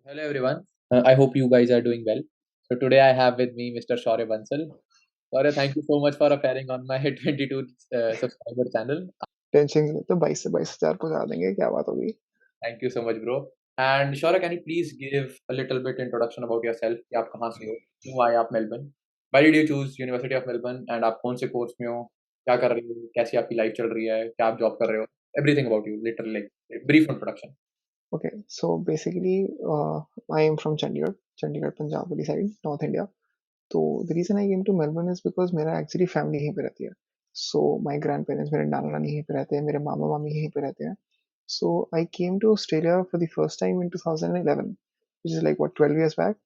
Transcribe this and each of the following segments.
Hello everyone. I hope you guys are doing well. So today I have with me Mr. Shaurya Bansal. Shaurya, thank you so much for appearing on my 22 subscriber channel. Tension नहीं लेते 22 से 22,000 पहुंचा देंगे क्या बात होगी Thank you so much, bro. And Shaurya, can you please give a little bit introduction about yourself? कि आप कहाँ से हो? क्यों आए आप Melbourne? Why did you choose University of Melbourne? And आप कौन से कोर्स में हो? क्या कर रहे हो? कैसी आपकी लाइफ चल रही है? क्या आप जॉब कर रहे हो? Everything about you, literally, like brief introduction. Okay so basically I am from Chandigarh Chandigarh Punjab वाली साइड नॉर्थ इंडिया तो the reason I came to Melbourne is because मेरा एक्चुअली फैमिली यहीं पे रहती है सो माय ग्रैंड पेरेंट्स मेरे नाना नानी यहीं पे रहते हैं मेरे मामा मामी यहीं पे रहते हैं so I came to Australia for the first time in 2011 which is like what 12 years back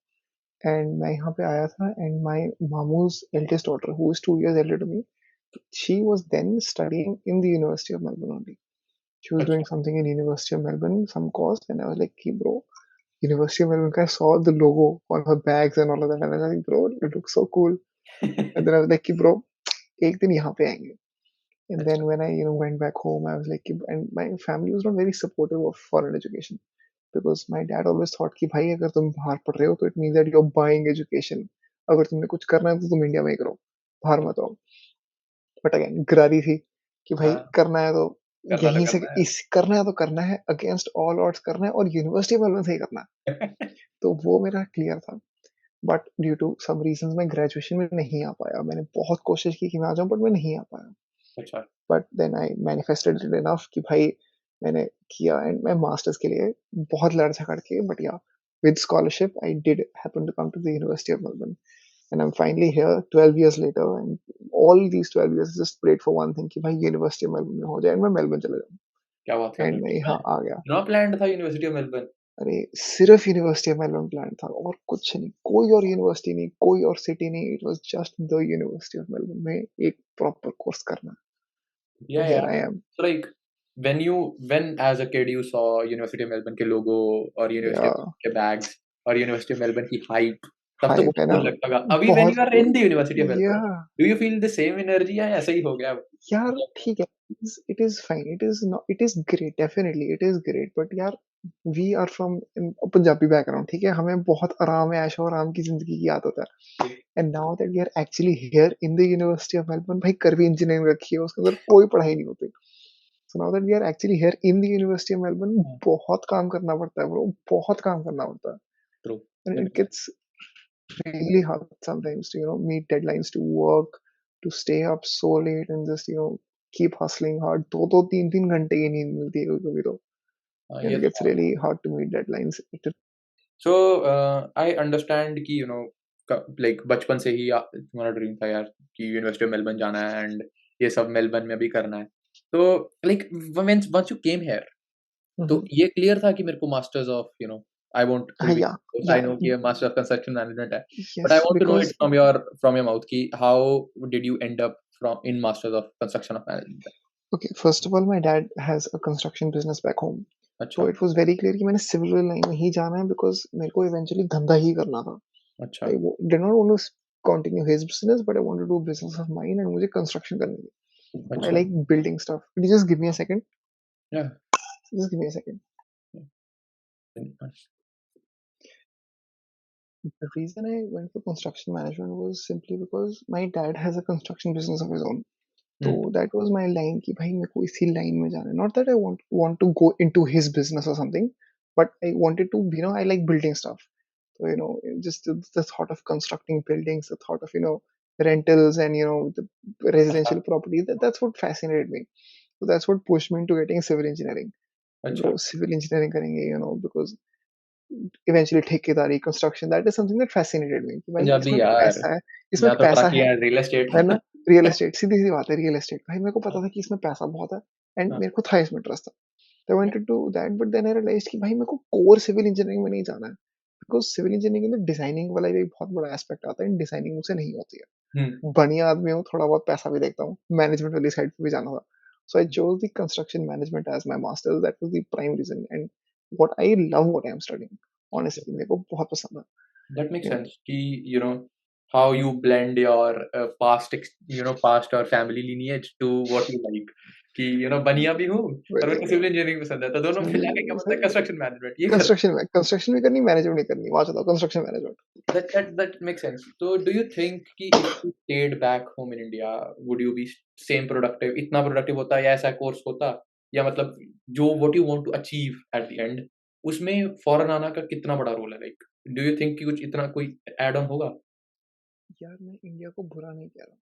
and मैं यहाँ पे आया था and my मामू's eldest daughter who is 2 years elder to me she was then studying in the University of Melbourne only. She was doing अच्छा. something in University of Melbourne, some course, and I was like, "Hey, bro, University of Melbourne." I saw the logo on her bags and all of that, and I was like, "Bro, it looks so cool." And then I was like, "Hey, bro, एक दिन यहाँ पे आएंगे." And अच्छा. then when I went back home, I was like, and my family was not very supportive of foreign education because my dad always thought कि भाई अगर तुम बाहर पढ़ रहे हो तो it means that you're buying education. अगर तुमने कुछ करना है तो तुम इंडिया में ही करो, बाहर मत आओ. बट अगेन गरारी थी कि भाई हाँ, करना है तो करना तो यहीं से करना है. इस करना है तो करना है अगेंस्ट ऑल ऑड्स करना है और यूनिवर्सिटी मेलबर्न से ही करना है तो वो मेरा क्लियर था but due to some reasons मैं ग्रेजुएशन में नहीं आ पाया मैंने बहुत कोशिश की कि मैं आ जाऊं बट मैं नहीं आ पाया अच्छा. But then I manifested it enough कि भाई मैंने किया एंड मैं मास्टर्स के लिए बहुत लड़ झगड़ के बट या with scholarship I did happen to come to the University of Melbourne and I'm finally here 12 years later and all these 12 years just prayed for one thing कि भाई यूनिवर्सिटी ऑफ मेलबर्न में हो जाए and मैं Melbourne चले क्या बात जाऊँ कर रहे एंड मैं हो? यहाँ आ गया इतना प्लान्ड था यूनिवर्सिटी ऑफ मेलबर्न? अरे सिर्फ यूनिवर्सिटी ऑफ मेलबर्न प्लान था और कुछ नहीं कोई और यूनिवर्सिटी नहीं कोई और सिटी नहीं it was just the University of Melbourne में एक प्रॉपर कोर्स करना तो Yeah, here yeah. I am So like when as a kid you saw University of Melbourne के लोगो और University या of Melbourne के bags और University of Melbourne की hype, तब तो हाइप बहुत है ना cool लगता था. अभी when you बहुत are in the University of या Melbourne, do you feel the same energy या ऐसा ही हो गया अब? यार मतलब ठीक है it is fine it is not it is great definitely it is great but यार we are from Punjabi background ठीक है हमें बहुत आराम है ऐशो आराम की जिंदगी की याद होता है and now that we are actually here in the University of Melbourne भाई कर भी इंजीनियरिंग रखी है उसके अंदर कोई पढ़ाई नहीं होती so now that we are actually here in the University of Melbourne हाँ, बहुत काम करना पड़ता है ब्रो बहुत काम करना पड़ता है true. and That it makes sense. gets really hard sometimes to meet deadlines to work to stay up so late and just keep hustling hard दो तीन तीन घंटे की नींद मिलती है कभी कभी तो हाँ, and ये it तो gets बात है. really hard to meet deadlines So I understand कि like बचपन से ही तुम्हारा ड्रीम था यार कि यूनिवर्सिटी ऑफ मेलबर्न जाना है एंड ये सब मेलबर्न में भी करना है. तो like once you came here, तो Mhm. ये क्लियर था कि मेरे को मास्टर्स ऑफ आई वांट कोई हाँ भी yeah आई yeah नो कि ये मास्टर ऑफ कंस्ट्रक्शन मैनेजमेंट है but I yes want to know it because from your mouth कि how did you end up from in masters of construction of management. okay first of all my dad has a construction business back home अच्छा. तो it was very clear कि मैंने civil line में ही जाना है because मेरे को eventually धंधा ही करना था अच्छा. I did not want to continue his business but I wanted to do business of mine and मुझे construction करनी थी I अच्छा. like building stuff could you just give me a second या. just give me a second the reason I went for construction management was simply because my dad has a construction business of his own. So that was my line कि भाई मेरे को इसी line में जाना है. Not that I want to go into his business or something, but I wanted to I like building stuff. So just the thought of constructing buildings, the thought of rentals and the अच्छा. residential property that's what fascinated me. So that's what pushed me into getting civil engineering. अच्छा. Bro, civil engineering करेंगे because eventually ठेकेदारी construction that is something that fascinated me कि भाई पंजाबी इसमें यार. पैसा है इसमें यहाँ तो पता पैसा किया है रियल एस्टेट. है ना रियल एस्टेट सीधी सी बात है रियल एस्टेट भाई मेरे को पता था कि इसमें पैसा बहुत है एंड हाँ. मेरे को था इसमें इंटरेस्ट था तो I wanted to that but then I realised कि भाई मेरे को कोर सिविल इंजीनियरिंग में नहीं जाना है बिकॉज सिविल इंजीनियरिंग के अंदर डिजाइनिंग वाला भी एक बहुत बड़ा एस्पेक्ट आता है डिजाइनिंग मुझसे नहीं होती हम्म. है बढ़िया आदमी हूँ थोड़ा बहुत पैसा भी देखता हूँ मैनेजमेंट वाली साइड पे भी जाना था so I chose the construction management as my masters that was the prime reason and what I love what I am studying honestly मेरे को बहुत पसंद है that makes you know sense कि you know how you blend your past or family lineage to what you like कि बनिया भी हूँ और मेरे को सिविल इंजीनियरिंग पसंद है तो दोनों मिला के क्या बनता है कंस्ट्रक्शन मैनेजमेंट ये कर कंस्ट्रक्शन भी करनी, मैनेजमेंट नहीं करनी, वहाँ चलो construction management. that makes sense so do you think कि if you stayed back home in India would you be same productive इतना productive होता या ऐसा कोर्स होता या मतलब जो what you want to achieve at the end उसमें फॉरेन आना का कितना बड़ा रोल है लाइक डू यू थिंक कि कुछ इतना कोई एड ऑन होगा यार मैं इंडिया को बुरा नहीं कह रहा,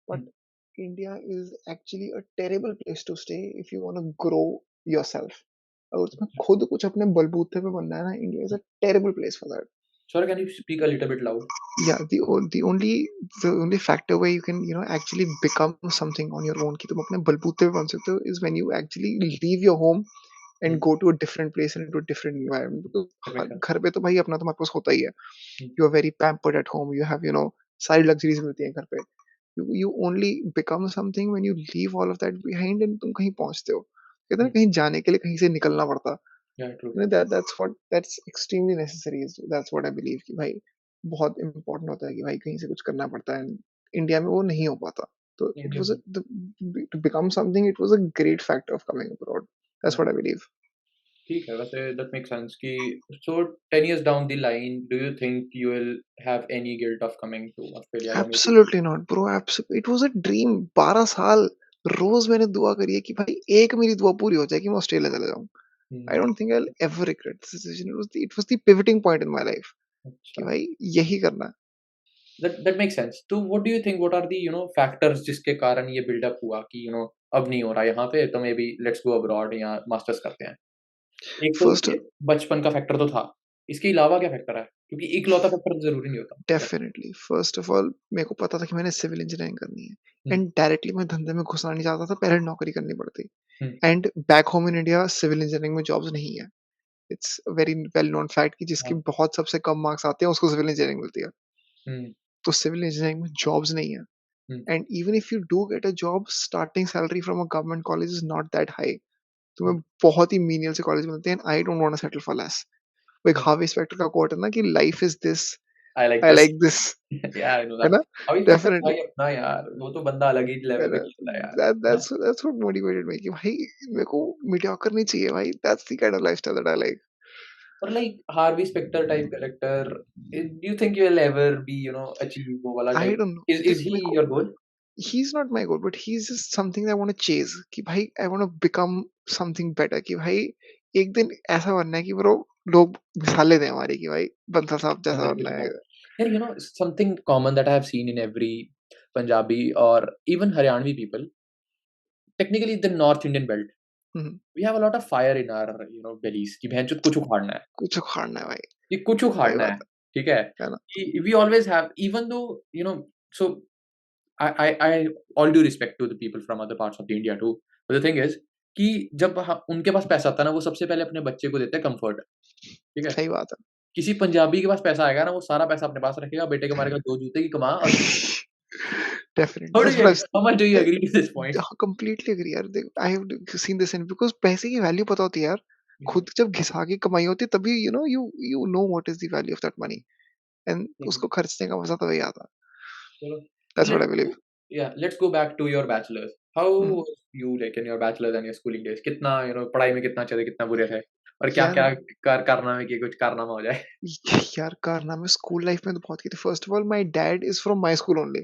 hmm, but India is actually a terrible place to stay if you want to grow yourself. अगर तुम्हें खुद कुछ अपने बलबूते पे बनना है ना, India is a terrible place for that. Sorry, can you speak a little bit loud? Yeah, the only factor where you can actually become something on your own कि तुम अपने बलबूते पे बन सकते हो is when you actually leave your home and Hmm, go to a different place and into a different environment, that because makes sense. घर पे तो भाई अपना तुम्हारे पास होता ही है। Hmm, You are very pampered at home, you have सारी luxuries मिलती हैं घर पे। You only become something when you leave all of that behind and तुम कहीं पहुँचते हो। कहते हैं hmm, ना, कहीं जाने के लिए कहीं से निकलना पड़ता। yeah, true. That's extremely necessary, that's what I believe कि भाई बहुत इम्पोर्टेंट होता है कि भाई कहीं से कुछ करना पड़ता है। इंडिया में वो नहीं हो पाता, तो इट India वाज में to become something, it was a great factor of coming abroad, that's हाँ, व्हाट आई बिलीव। ठीक है वैसे that makes sense कि so 10 years down the line do you think you will have any guilt of coming to Australia या maybe absolutely not bro, it was a dream. 12 साल रोज मैंने दुआ करी है कि भाई एक मेरी दुआ पूरी हो जाए कि मैं ऑस्ट्रेलिया चला जाऊं। hmm, I don't think I will ever regret this decision, it was the pivoting point in my life कि अच्छा भाई यही करना है। that makes sense तो what do you think what are the factors जिसके कारण ये build up हुआ कि अब नहीं हो रहा यहाँ पे तो maybe let's go abroad या मास्टर्स करते हैं एक तो फर्स्ट, ये बचपन का फैक्टर तो था इसके अलावा क्या फैक्टर है क्योंकि इकलौता फैक्टर तो जरूरी नहीं होता क्या डेफिनेटली फर्स्ट ऑफ ऑल मेरे को पता था कि मैंने सिविल इंजीनियरिंग करनी है, हम्म, एंड डायरेक्टली मैं धंधे में घुसना नहीं चाहता था, पहले नौकरी करनी पड़ती। Hmm, and back home in India civil engineering में जॉब्स नहीं है। It's very well known fact कि जिसके हाँ, बहुत सबसे कम मार्क्स आते हैं उसको सिविल इंजीनियरिंग मिलती है। हम्म, तो सिविल इंजीनियरिंग में जॉब्स नहीं है, hmm, and even if you do get a job, starting salary from a government college is not that high. Hmm, तुम्हें बहुत ही मीनियल से कॉलेज मिलते हैं, I don't want to settle for less. वो एक हम्म, हार्वे स्पेक्टर का quote है ना कि life is this, I like I this like this. Yeah, I know है that. ना? अभी तक डेफिनेटली। भाई अपना यार वो तो बंदा अलग ही लेवल पे खेलता है यार है ना that's what motivated me कि भाई मेरे को मीडियोकर नहीं चाहिए भाई, that's the kind of lifestyle that I like। और like Harvey Specter type character do you think you will ever be achieve वो वाला I type don't know, is देख ही मेरे को, your goal he's not my goal, but he's just something that I want to chase कि भाई I want to become something better कि भाई एक दिन ऐसा बनना है कि ब्रो लोग मिसालें दें हमारी कि भाई बंसल साहब जैसा बंदर के बनना है। जैसा यार something common that I have seen in every Punjabi और even Haryanvi people technically the north Indian belt hmm, we have a lot of fire in our bellies कि भैंचोद कुछ उखाड़ना है कुछ उखाड़ना है भाई। कि कुछ सही उखाड़ना है, बात ठीक है? है ना? कि we always have even though so I all due respect to the people from other parts of the India too. But the thing is कि जब ह उनके पास पैसा आता है ना, वो सबसे पहले अपने बच्चे को देते हैं कम्फर्ट, ठीक है? सही बात किसी पंजाबी के पास पैसा आएगा ना, वो सारा पैसा अपने पास रखेगा, बेटे को मारेगा 2 जूते की कमा और है। Definitely how do that's you what agree how much do you agree to this point? हाँ, कंप्लीटली एग्री यार। देख I have seen this in because पैसे की वैल्यू पता होती है यार। हुँ, खुद जब घिसा के कमाई होती है तभी you know what is the value of that money, and ठीक है, उसको खर्चने का मज़ा तभी आता है। चलो। So that's what I believe. let's go back to your bachelor's. How hmm, was you like in your bachelor's and your schooling days? कितना पढ़ाई में कितना अच्छे थे, कितना बुरे थे? और यार क्या-क्या कारनामे किए, कुछ कारनामा हो जाए? यार कारनामे स्कूल लाइफ में तो बहुत किए थे। First of all my dad is from my school only.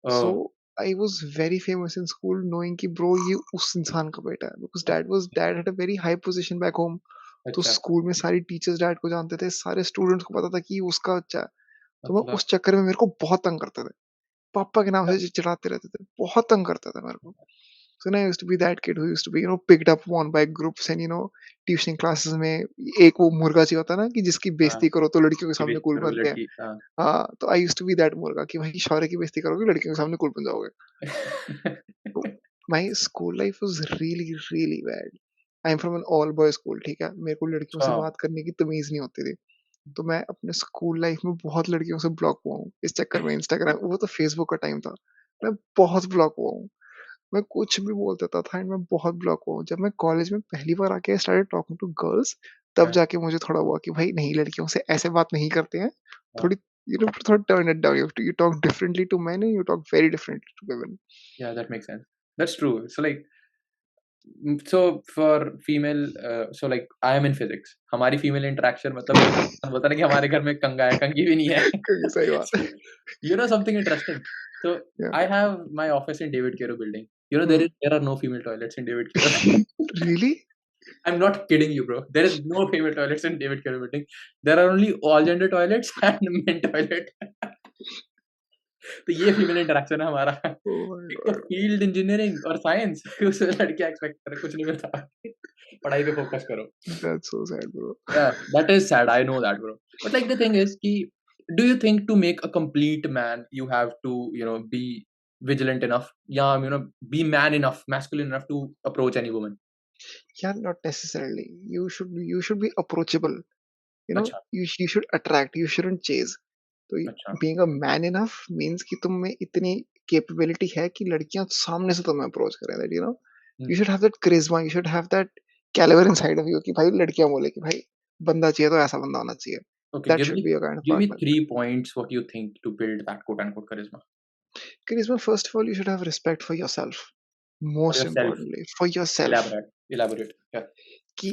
So oh! I was very famous in school knowing कि ब्रो ये उस इंसान का बेटा है, because dad had a very high position back home. तो अच्छा, स्कूल में सारी टीचर्स डैड को जानते थे, सारे स्टूडेंट्स को पता था कि ये उसका बच्चा है। तो मैं मतलब उस चक्कर में मेरे को बहुत तंग करते थे। पापा के नाम से चिढ़ाते रहते थे। बहुत तंग करते थे मेरे को। So I used to be that kid who used to be picked up on by groups and tuition classes में एक वो मुर्गा चाहिए होता है ना कि जिसकी हाँ, बेइज़्ती करो तो लड़कियों के कि सामने बेइज़्ज़ती कूल करोगे बनते हैं। लड़की हाँ। हाँ, तो I used to be that मुर्गा कि भाई शौर्य की बेइज़्ती करोगे लड़कियों के सामने कूल बन जाओगे। तो my school life was really really bad. I am from an all boys school, ठीक है? मेरे को लड़कियों अच्छा, से बात करने की तमीज़ नहीं होती थी। तो मैं अपने स्कूल लाइफ में बहुत लड़कियों से ब्लॉक हुआ हूँ। इस चक्कर में इंस्टाग्राम, वो तो फेसबुक का टाइम था। मैं बहुत ब्लॉक हुआ हूँ। मैं कुछ भी बोल देता था एंड मैं बहुत ब्लॉक हुआ हूँ। जब मैं कॉलेज में पहली बार आके स्टार्टेड टॉकिंग टू गर्ल्स, तब हाँ, जाके मुझे थोड़ा हुआ कि भाई नहीं, लड़कियों से ऐसे बात नहीं करते हैं। हाँ, थोड़ी you don't sort of turn it down. You talk differently to men and you talk very differently to women. Yeah, that makes sense. That's true. So like, so for female, so like I am in physics. हमारी female interaction मतलब ये होता ना कि हमारे घर में कंघा है, कंघी भी नहीं है. क्योंकि सही बात है. So, you know something interesting. So Yeah. I have my office in David Kero building. You know Hmm. there are no female toilets in David Kero. Really? I'm not kidding you, bro. There is no female toilets in David Kero building. There are only all gender toilets and men toilet. तो ये female interaction है हमारा. Oh my एक तो god. Field engineering और science उसमें लड़कियां expect कर कुछ नहीं मिलता. पढ़ाई पे फोकस करो. That's so sad, bro. Yeah, that is sad. I know that, bro. But like the thing is, do you think to make a complete man, you have to, be vigilant enough, yeah, be man enough, masculine enough to approach any woman? Yeah, not necessarily. You should be approachable. अच्छा, You should attract. You shouldn't chase. तो अच्छा. being a man enough means कि तुम में इतनी capability है कि लड़कियां सामने से तुम्हें approach करें. That Hmm. you should have that charisma. You should have that caliber inside of you कि भाई लड़कियां बोले कि भाई बंदा चाहिए तो ऐसा बंदा होना चाहिए. Okay, That should be your kind of give me partner. 3 points what you think to build that quote unquote charisma Charisma, first of all, you should have respect for yourself. for Most yourself. importantly, for yourself. Elaborate. Yeah. कि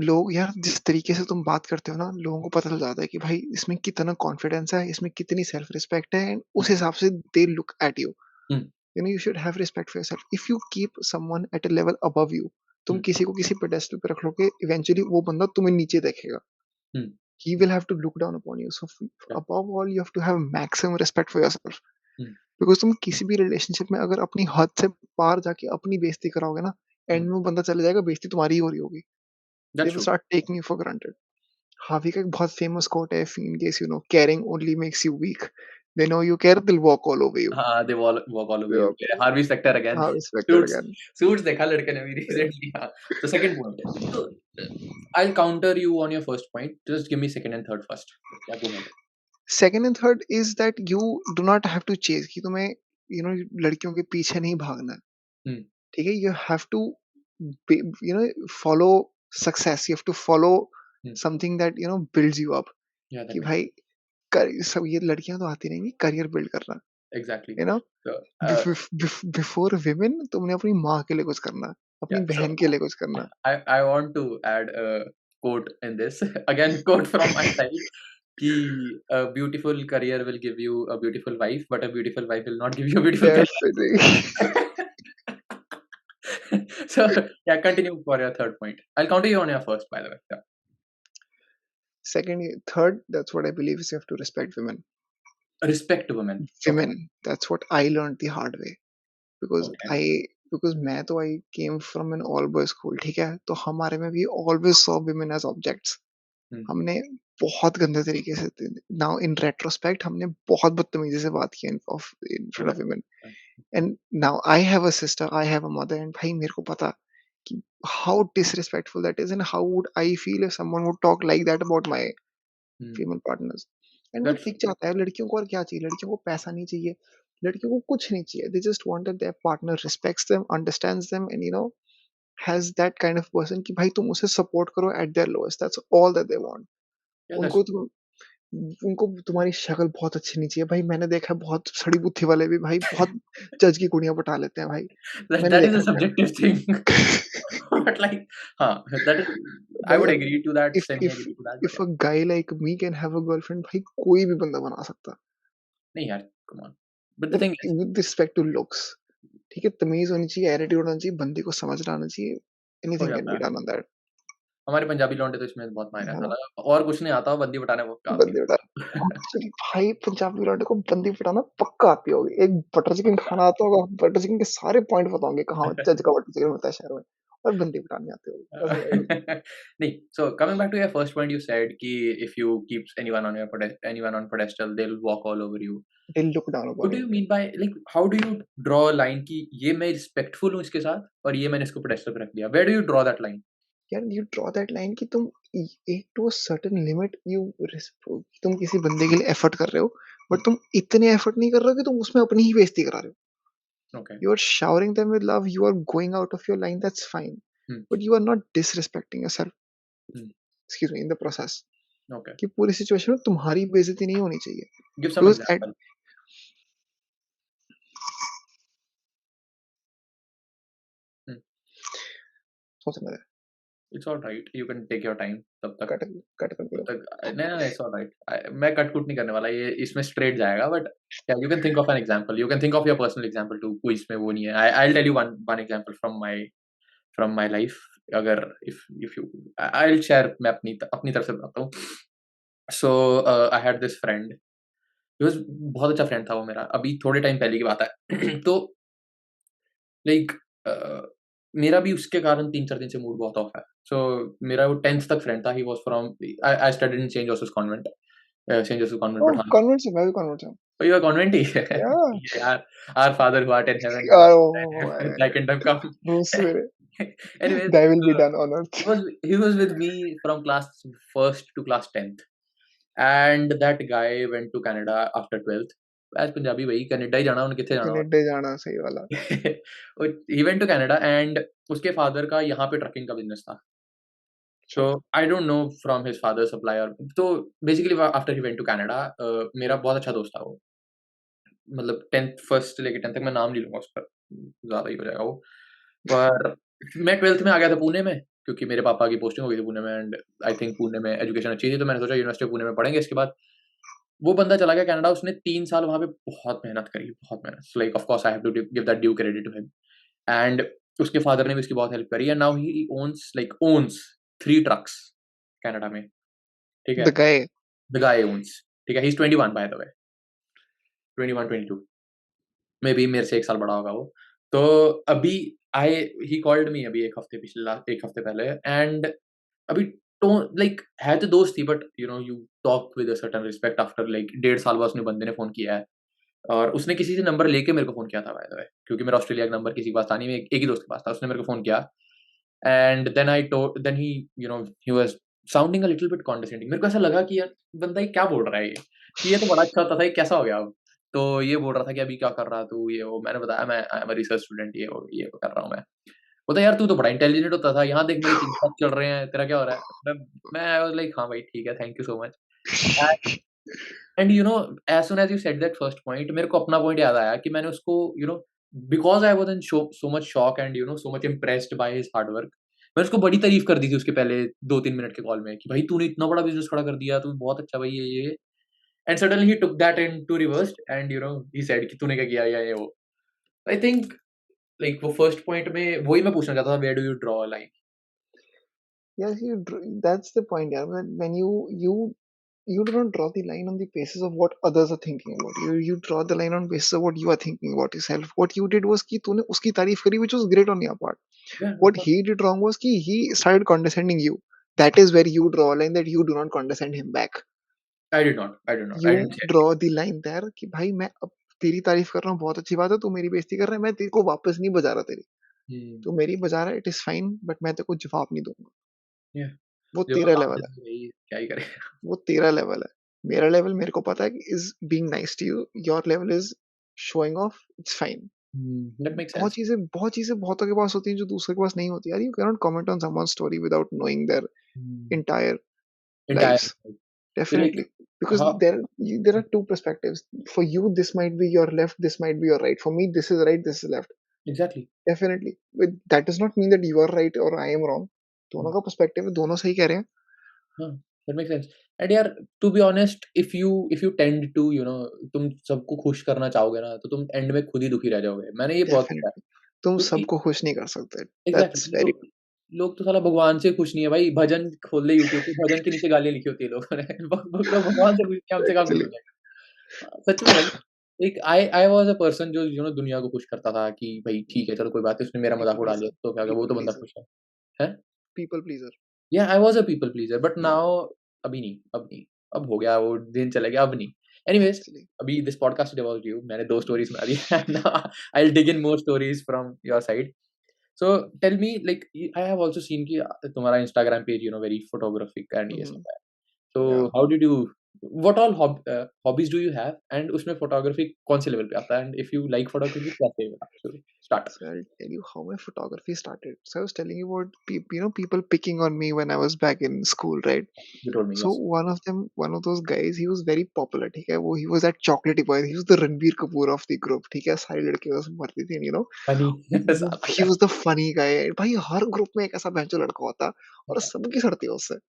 लोग यार जिस तरीके से तुम बात करते हो ना, लोगों को पता चल जाता है कि भाई इसमें कितना कॉन्फिडेंस है, इसमें कितनी सेल्फ रिस्पेक्ट है एंड Hmm. उस हिसाब से they look at you. Hmm. You should have respect for yourself. If you keep someone at a level above you, तुम Hmm. किसी को किसी पेडेस्टल पे रख लोगे, इवेंचुअली वो बंदा तुम्हें नीचे देखेगा. Hmm. He will have to look down upon you. So Yeah. above all, you have to have maximum respect for yourself. Hmm. Because तुम किसी भी रिलेशनशिप में अगर अपनी हद से पार जाके अपनी बेइज़्ती कराओगे ना, Hmm. एंड में वो बंदा चला जाएगा, बेइज़्ती तुम्हारी ही हो रही होगी. They That's will true. start taking you for granted. Harvey का एक बहुत फेमस कोट है, in case caring only makes you weak. They know you care, they'll walk all over you. They walk all over They you. walk all over you. Harvey Specter again. हाँ, respected Suits again. suits देखा लड़के ने भी recently. हाँ. So second point. So I'll counter you on your first point. Just give me second and third first. क्या बोलना है? Second and third is that you do not have to chase कि तुम्हें लड़कियों के पीछे नहीं भागना है. Hmm. ठीक है? You have to follow success. You have to follow Hmm. something that builds you up. Yeah, that कि makes भाई सब ये लड़कियां तो आती रहेंगी करियर बिल्ड करना. exactly. You know So before women तुमने अपनी माँ के लिए कुछ करना है, अपनी yeah. So बहन के लिए कुछ करना है. I want to add a quote in this. Again, quote from my side. कि a beautiful career will give you a beautiful wife, but a beautiful wife will not give you a beautiful Definitely. career. So yeah, continue for your third point. I'll counter you on your first, by the way. Yeah. Second, third, that's what I believe is you have to respect women. Respect women. Okay. Women, that's what I learned the hard way. Because Okay. मैं तो I came from an all boys school. ठीक है, तो हमारे में भी always saw women as objects. Hmm. हमने बहुत गंदे तरीके से, now in retrospect हमने बहुत बदतमीजी से बात की in front of Okay. women. And now I have a sister, I have a mother, and भाई मेरे को पता कि how disrespectful that is and how would I feel if someone would talk like that about my Hmm. female partners. And वो That's दिख जाता है लड़कियों को. और क्या चाहिए लड़कियों को? पैसा नहीं चाहिए, लड़कियों को कुछ नहीं चाहिए. They just want that their partner respects them, understands them, and has that kind of person कि भाई तुम उसे support करो at their lowest. That's all that they want. yeah. उनको तुम उनको तुम्हारी शक्ल बहुत अच्छी नहीं चाहिए. भाई मैंने देखा है बहुत सड़ी बुद्धि वाले भी भाई बहुत जज की कुड़ियाँ पटा लेते हैं भाई. that मैंने that is देखा a है मैंने. subjective thing. But like, that is. I भाई would यार, agree to that. if Semi if agree to that. But if yeah. a guy like me can have a girlfriend, भाई कोई भी बंदा बना सकता. नहीं यार. Come on. But the और thing is, with respect to looks, ठीक है, तमीज होनी चाहिए, एटीट्यूड होना चाहिए, बंदे को समझ आना चाहिए. हो एनीथिंग कैन जाता बी है. Done on that. हमारे पंजाबी लौंडे तो इसमें बहुत माहिर हैं. है ना? साला और कुछ नहीं आता, बंदी पटाने को क्या आती बंदी उठा. एक्चुअली भाई पंजाबी लौंडे को बंदी पटाना पक्का आती होगी. एक बटर चिकन खाना आता होगा, बटर चिकन के सारे पॉइंट पता होंगे कहाँ है. जज का बटर चिकन मिलता है शहर में. और बंदी पटानी आती होगी. That's what I believe. नहीं, so coming back to your first point, you said कि if you keep anyone on pedestal, they'll walk all over you. They look down What upon do you. you mean by like how do you draw a line कि ये मैं respectful हूँ इसके साथ और ये मैंने इसको pedestal पे रख दिया? Where do you draw that line? यार you draw that line कि तुम एक to a certain limit तुम किसी बंदे के लिए एफर्ट कर रहे हो, बट तुम इतने एफर्ट नहीं कर रहे हो कि तुम उसमें अपनी ही बेइज्जती करा रहे हो. Okay. You are showering them with love, you are going out of your line, that's fine. Hmm. But you are not disrespecting yourself, Hmm. excuse me, in the process. Okay, कि पूरी सिचुएशन में तुम्हारी बेइज्जती नहीं होनी चाहिए। Give some because at example. हुँ, सोचने दे, it's alright, you can take your time तब तक। कट कट करके तब लो। तक नहीं, नहीं, इट्स ऑलराइट। मैं कट-कुट नहीं करने वाला, ये इसमें स्ट्रेट जाएगा, but yeah you can think of an example, you can think of your personal example too, कोई इसमें वो नहीं है। I will tell you one one example from my life. अगर if you I will share, मैं अपनी तरफ से बताता हूँ। So I had this friend, he was बहुत अच्छा फ्रेंड था वो मेरा, अभी थोड़े टाइम पहले की बात है। तो लाइक अ, मेरा भी उसके कारण 3-4 दिन से मूड बहुत ऑफ है। सो मेरा वो 10th तक फ्रेंड था, he was from, I studied in Saint Joseph Convent, Saint Joseph Convent oh! Pathankot. Convent से, मैं भी कन्वर्ट हूँ। Oh, you are convent ही? याह! यार, our Father who art in heaven, यार hallowed be thy oh name, thy kingdom come. रोज़ सवेरे Anyways, that will be uh, done on earth. he was with me from class first to class 10th, and that guy went to Canada after 12th. As Punjabi भाई Canada ही जाना, उन्हें किथे जाना और। Canada जाना सही वाला। He went to Canada and उसके father का यहाँ पे ट्रकिंग का बिजनेस था। अच्छा, So I don't know from his father's supply or, तो basically after he went to Canada, मेरा बहुत अच्छा दोस्त था वो। मतलब 10th फर्स्ट से लेके 10th तक, मैं नाम नहीं लूँगा उसका, ज़्यादा ही हो जाएगा वो। पर मैं 12th में आ गया था पुणे में, क्योंकि मेरे पापा की पोस्टिंग हो गई थी पुणे में, एंड आई थिंक पुणे में एजुकेशन अच्छी थी, तो मैंने सोचा यूनिवर्सिटी ऑफ पुणे में पढ़ेंगे। इसके बाद वो बंदा चला गया कनाडा, उसने 3 साल वहाँ पे बहुत मेहनत करी, बहुत मेहनत। So like of course I have to give that due credit to him, and उसके फादर ने भी उसकी बहुत हेल्प करी, and now he owns 3 trucks Canada में, ठीक है? The guy. The guy owns, ठीक है? He is 21 by the way, 21-22। Maybe मेरे से 1 साल बड़ा होगा वो। तो अभी आई ही कॉल्ड मी अभी 1 हफ्ते पहले, एंड अभी टो लाइक है तो दोस्त ही, but you talk with a certain respect after like 1.5 साल बाद उसने बंदे ने फ़ोन किया है, और उसने किसी से नंबर लेके मेरे को फ़ोन किया था बाय द वे, क्योंकि मेरा ऑस्ट्रेलिया का नंबर किसी के पास था नहीं, एक ही दोस्त के पास था, उसने मेरे को फ़ोन किया, and then he he was sounding a little bit condescending. मेरे को ऐसा लगा कि यार बंदा ये क्या बोल रहा है ये? कि ये तो बड़ा अच्छा होता था, ये कैसा हो गया अब? तो ये बोल रहा था कि अभी क्या कर रहा तू, ये वो। मैंने बताया मैं आई एम अ रिसर्च स्टूडेंट, ये वो कर रहा हूँ मैं। बोलता यार तू तो बड़ा इंटेलिजेंट होता था, यहाँ देख मेरे 3 साल चल रहे हैं, तेरा क्या हो रहा है? मैं आई वाज़ लाइक हाँ भाई ठीक है, thank you so much. And as soon as you said that first point, मेरे को अपना पॉइंट याद आया कि मैंने उसको because I was in so much shock and so much impressed by his hard work, मैंने उसको बड़ी तारीफ़ कर दी थी उसके पहले 2-3 मिनट के कॉल में कि भाई तूने इतना बड़ा बिज़नेस खड़ा कर दिया, तू बहुत अच्छा भाई ये। And suddenly he took that into reverse, and he said कि तूने क्या किया या ये वो। आई थिंक लाइक वो फर्स्ट पॉइंट में वही मैं पूछना चाहता था, where do you draw a line? Yes, that's the point, yeah. When you do not draw the line on the basis of what others are thinking about you. You draw the line on basis of what you are thinking about yourself. What you did was कि तूने उसकी तारीफ करी, which was great on your part. Yeah, of What course. he did wrong was कि he started condescending you. That is where you draw a line that you do not condescend him back. I did not, I You didn't say draw anything. the line there कि भाई मैं अब तेरी तारीफ कर रहा हूँ, बहुत अच्छी बात है, तू मेरी बेइज्जती कर रहा है, मैं तेरे को वापस नहीं बजा रहा तेरी। हुँ, तू मेरी बजा रहा है, इट इज फाइन, बट मैं तेरे को जवाब नहीं दूंगा। या वो जो तेरा काम लेवल है। जैसे वही क्या ही करें। वो तेरा लेवल है। मेरा लेवल मेरे को पता है कि is being nice to you, your level is showing off, it's fine. That makes sense. बहुत चीज़ें बहुतों के पास होती हैं जो दूसरे के पास नहीं होती। यार, you can not comment on someone's story without knowing their hmm, entire entire lives. तो लाइक Definitely. Because हाँ, there are two perspectives. For you, this might be your left, this might be your right. For me, this is right, this is left. Exactly. Definitely. But that does not mean that you are right or I am wrong. दोनों हुँ, का perspective है, दोनों सही कह रहे हैं। हाँ, that makes sense. And यार to be honest, if you tend to तुम सबको खुश करना चाहोगे ना, तो तुम एंड में खुद ही दुखी रह जाओगे। मैंने ये बहुत देखा है, डेफिनेटली। तुम क्योंकि सबको खुश नहीं कर सकते। दैट्स एग्ज़ैक्टली वेरी लोग लोग तो साला भगवान से खुश नहीं है भाई, भजन खोल ले यूट्यूब पे, भजन के नीचे गालियाँ लिखी होती है लोगों ने। लोग भगवान से खुश नहीं है, हमसे कहाँ खुश एक्चुअली। हो जाएगा। सच में भाई, एक आई आई वाज़ अ पर्सन जो दुनिया को खुश करता था कि भाई ठीक है, चलो कोई बात नहीं, उसने मेरा मज़ाक पीपल उड़ा लिया प्लीजर। तो क्या हो गया, वो पीपल तो बंदा प्लीजर। खुश है। हैं? People pleaser. Yeah I was a people pleaser, but now अभी नहीं, अब नहीं। अब हो गया वो दिन, चले गया, अब नहीं। Anyways, actually. अभी this podcast is about you. मैंने 2 स्टोरीज़ सुना दी। Now I will dig in more stories from your side. So tell me like I have also seen कि तुम्हारा Instagram page very photographic and ये सब है। So yeah. How did you what all hobbies do you have, and उसमें photography कौन से level पे आता है, and if you like photography कैसे मिला start? So I'll tell you how my photography started. So I was telling you about people picking on me when I was back in school, right? You told me, So yes. one of them, one of those guys, he was very popular. ठीक है, वो he was that chocolatey boy. He was the Ranbir Kapoor of the group. ठीक है, सारी लड़कियां उसमें मरती थी, you know. Funny. He was the funny guy. भाई हर ग्रुप में एक ऐसा बेंचो लड़का होता और सबकी सड़ती है उससे.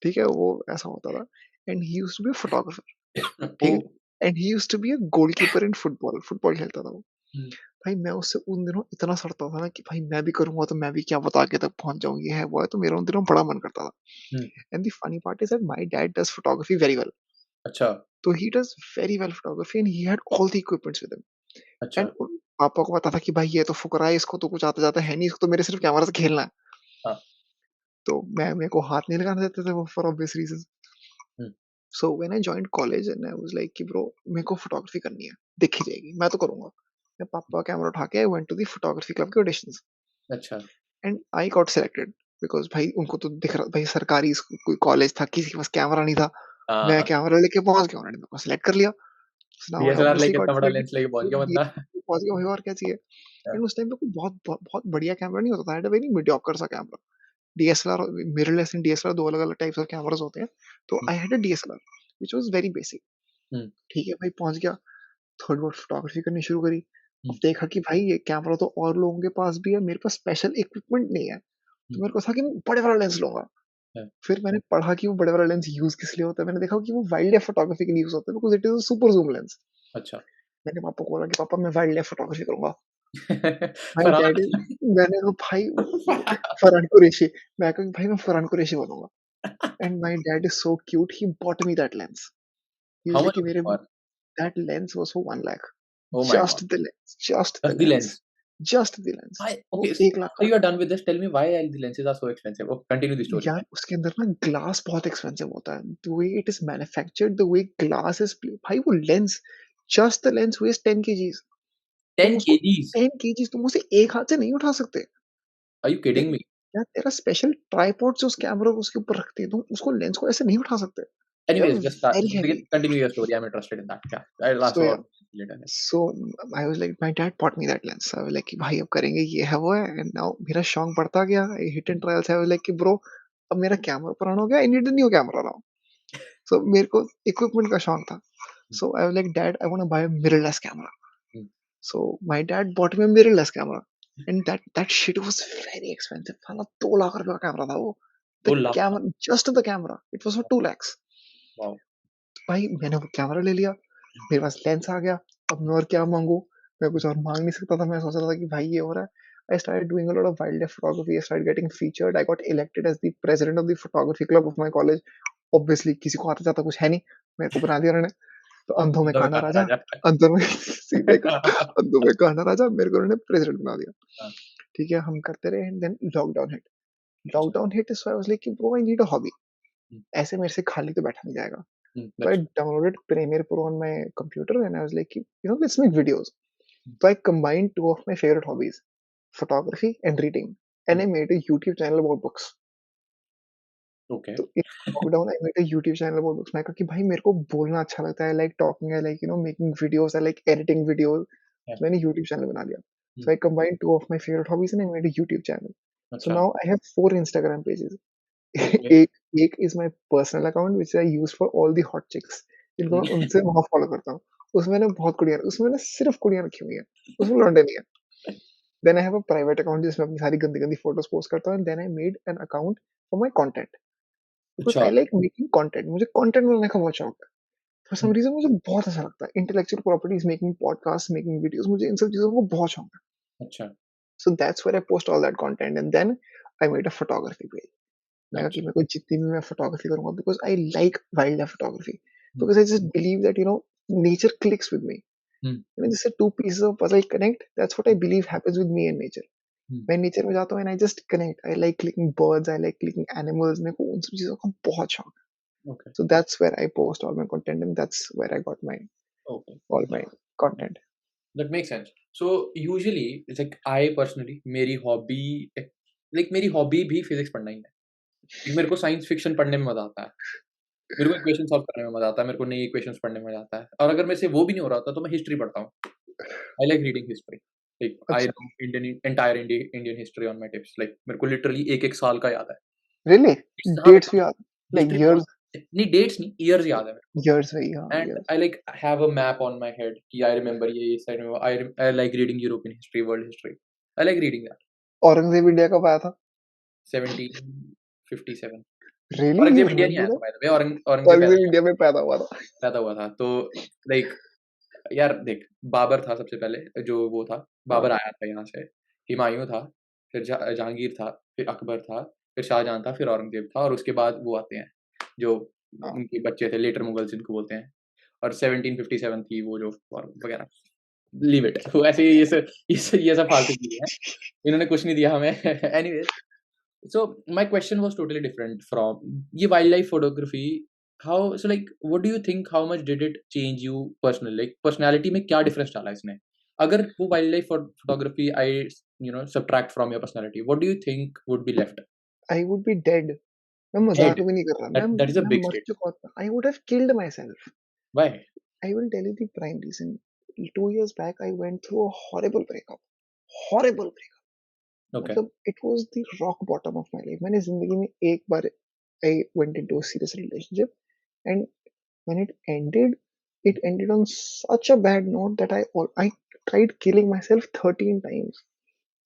ठीक है, वो ऐसा होता था. And he used to be a photographer. ठीक ओ। है. And he used to be a goalkeeper in football. Football खेलता था वो. भाई मैं उससे उन दिनों इतना सड़ता था ना कि भाई मैं भी करूंगा तो मैं भी क्या बता के तक पहुंच जाऊं, ये है वो है, तो मेरा उन दिनों बड़ा मन करता था. And the funny part is that my dad does photography very well. अच्छा। So he does very well photography and he had all the equipments with him. अच्छा। And पापा को पता था कि भाई ये तो फुकरा है, इसको तो कुछ आता जाता है नहीं, इसको तो मेरे सिर्फ कैमरा से खेलना है. हाँ। तो मैं मेरे को हाथ नहीं लगाने देते थे वो for obvious reasons. Hmm. So when I joined college and I was like कि bro मेरे को photography करनी है, देखी जाएगी, मैं तो करूंगा. मैं पापा का कैमरा उठा के I went to the photography club के auditions अच्छा। and I got selected because भाई उनको तो दिख रहा भाई सरकारी कोई कॉलेज था, किसी के पास कैमरा नहीं था. हाँ मैं हाँ। कैमरा लेके पहुंच गया, उन्होंने मेरे को सेलेक्ट कर लिया. So now I DSLR obviously लेके got इतना बड़ा selected. लेंस लेके पहुंच तो गया ये बंदा। पहुंच गया भाई, और क्या चाहिए. हाँ। एंड उस टाइम पे कोई बहुत बहुत बहुत बढ़िया कैमरा नहीं होता था. I had a very mediocre सा camera. DSLR, mirrorless and DSLR दो अलग अलग टाइप्स ऑफ कैमरास होते हैं. तो hmm. I had a DSLR which was very basic. Hmm. ठीक है भाई, पहुंच गया. थोड़ी बहुत फोटोग्राफी करनी शुरू करी. अब हम्म। देखा कि भाई ये कैमरा तो और लोगों के पास भी है, मेरे पास स्पेशल इक्विपमेंट नहीं है. तो हम्म। मेरे को था कि मैं बड़े वाला लेंस लूंगा. हाँ। फिर मैंने पढ़ा कि वो बड़े वाला लेंस यूज किस लिए होता है. मैंने देखा कि वो वाइल्ड लाइफ फोटोग्राफी के लिए यूज होता है because it is a super zoom lens. अच्छा। मैंने पापा को बोला कि पापा मैं वाइल्ड लाइफ फोटोग्राफी करूंगा. माय फरहान। डैड इज, मैंने कहा भाई फरहान कुरैशी, मैं कहा भाई मैं फरहान कुरैशी बनूंगा. And my dad is so cute, he bought me that lens. He was how like much कि वाज मेरे, for? that lens was for 1 lakh. Oh my God. Just the lens. Just the just the lens. Lens? Just the lens. Why? वो Okay, 1 lakh after का. you are done with this, tell me why the lenses are so expensive. Oh, continue the story. यार उसके अंदर ना glass बहुत expensive होता है. The way it is manufactured, the way glass is भाई वो lens, just the lens weighs 10 kgs. तुम 10 उसको kgs? 10 kgs तुम उसे एक हाथ से नहीं उठा सकते. Are you देख kidding me? यार, तेरा स्पेशल ट्राइपॉड से उस कैमरा को उसके ऊपर रखते हैं, तुम उसको लेंस को ऐसे नहीं उठा सकते. They are Anyways, just start. very heavy. Continue your story. I'm interested in that. Yeah, I'll ask So yeah. about later. So I was like, my dad bought me that lens. I was like कि भाई अब करेंगे, ये है वो है. And now मेरा शौक बढ़ता गया. I hit and trials. I was like कि bro अब मेरा कैमरा पुराना हो गया. I need a new camera now. So मेरे को equipment का शौक था. So I was like, Dad, I want to buy a mirrorless camera. Hmm. So my dad bought me a mirrorless camera. And that shit was very expensive. साला 2 लाख रुपए का camera था वो. The 2 lakh का? camera, just the camera, it was for 2 lakhs. Wow. भाई मैंने वो camera ले लिया. मेरे पास लेंस आ गया. अब मैं और क्या मांगू, मैं कुछ और मांग नहीं सकता था. मैं सोच रहा था कि भाई ये हो रहा है. I started doing a lot of wildlife photography. I started getting featured. I got elected as the president of the photography club of my college. Obviously किसी को आता जाता कुछ है नहीं, मेरे को बना दिया उन्होंने. तो अंधों में अंदर में काना काटा राजा, राजा। अंधों में सीधे का, अंधों में काना राजा, मेरे को उन्होंने प्रेसिडेंट बना दिया. हाँ। ठीक है, हम करते रहे. And then lockdown hit. अच्छा। Lockdown hit, so I was like bro I need a hobby. Hmm. ऐसे मेरे से खाली तो बैठा नहीं जाएगा. So I अच्छा। downloaded Premiere Pro on my computer and I was like, let's make videos. Hmm. So I combined two of my favorite hobbies, photography and reading. And hmm. I made a YouTube channel about books. Okay. So in lockdown, I made a YouTube channel about books. मैं कहा कि भाई मेरे को बोलना अच्छा लगता है. I like talking. I like, making videos. I like editing videos. Yeah. So मैंने YouTube channel बना लिया. हम्म। So I combined two of my favorite hobbies and I made a YouTube channel. So अच्छा। now I have 4 Instagram pages. Okay. एक एक is my personal account which I use for all the hot chicks, जिनको मैं हम्म। उनसे वहां follow करता हूँ. उसमें ना बहुत कुड़ियां, उसमें ना सिर्फ कुड़ियां रखी हुई हैं, उसमें लौंडे नहीं है. Then I have a private account जिसमें अपनी सारी गंदी गंदी फोटोज पोस्ट करता हूँ. And then I made an account for my content because अच्छा। I like making content. मुझे कंटेंट बनाने का बहुत शौक है. For some hmm. रीजन मुझे बहुत अच्छा लगता है. Intellectual properties, making podcast, making videos, मुझे इन सब चीजों को बहुत शौक है. अच्छा। So that's where I post all that content. And then I made a photography page. मैं कहा कि अच्छा। मेरे को जितनी भी मैं फोटोग्राफी करूंगा because I like wildlife photography. Hmm. Because I just believe that nature clicks with me. Hmm. जैसे two pieces of puzzle connect, that's what I believe happens with me and nature. Hmm. मैं nature में जाता हूँ and I just connect. I like clicking birds, I like clicking animals. मेरे को उन सब चीजों का बहुत शौक है. Okay. So that's where I post all my content and that's where I got my okay. All my content. That makes sense. So usually it's like I personally मेरी हॉबी, मेरी हॉबी भी फिजिक्स पढ़ना ही है. मेरे को science fiction पढ़ने में मजा आता है. मेरे को इक्वेशन सॉल्व करने में मज़ा आता है, मेरे को नई इक्वेशंस पढ़ने में मज़ा आता है और अगर मेरे से वो भी नहीं हो रहा होता तो मैं हिस्ट्री पढ़ता हूँ। I like reading history. Like I अच्छा, no Indian history on my tips. Like मेरे को लिटरली 1-1 साल का याद है। रियली? इट्स हाँ, मेरे डेट्स को भी याद, लाइक हिस्ट्री बहुत ईयर्स? नहीं डेट्स नहीं, ईयर्स याद है मेरे को। ईयर्स वही, हाँ, and years. I like have a map on my head कि आई रिमेंबर ये इस साइड में आई like reading European history, world history. I like reading that. Aurangzeb India कब आया था? 1757। रियली, यू औरंगज़ेब इंडिया नहीं आया रिमेंबर था that? Bye the way, Aurangzeb Aurangzeb India में पैदा हुआ था। पैदा हुआ था। तो लाइक यार देख, बाबर था सबसे पहले जो वो था, हाँ, बाबर आया था यहाँ से, हुमायूँ था, फिर जहांगीर था, फिर अकबर था, फिर शाहजहाँ था, फिर औरंगज़ेब था और उसके बाद वो आते हैं, जो हाँ। उनके बच्चे थे, लेटर मुगल्स जिनको बोलते हैं और 1757 थी वो जो वॉर वगैरह। Leave it. वो ऐसे ही ये सब फालतू चीज़ें हैं। इन्होंने कुछ नहीं दिया हमें। Anyways, so my question was totally different from ये wildlife photography, how so like what do you think, how much did it change you personally, like personality में क्या difference डाला इसने? अगर वो wildlife photography I subtract from your personality, what do you think would be left? I would be dead. मैं Dead. मज़ाक भी नहीं कर रहा। That is a मैं big मर statement. चुका होता। I would have killed myself. Why? I will tell you the prime reason. 2 years back I went through a horrible breakup. Horrible breakup. Okay. मतलब it was the rock bottom of my life. मैंने ज़िंदगी में एक बार I went into a serious relationship and when it ended on such a bad note that I tried killing myself 13 times.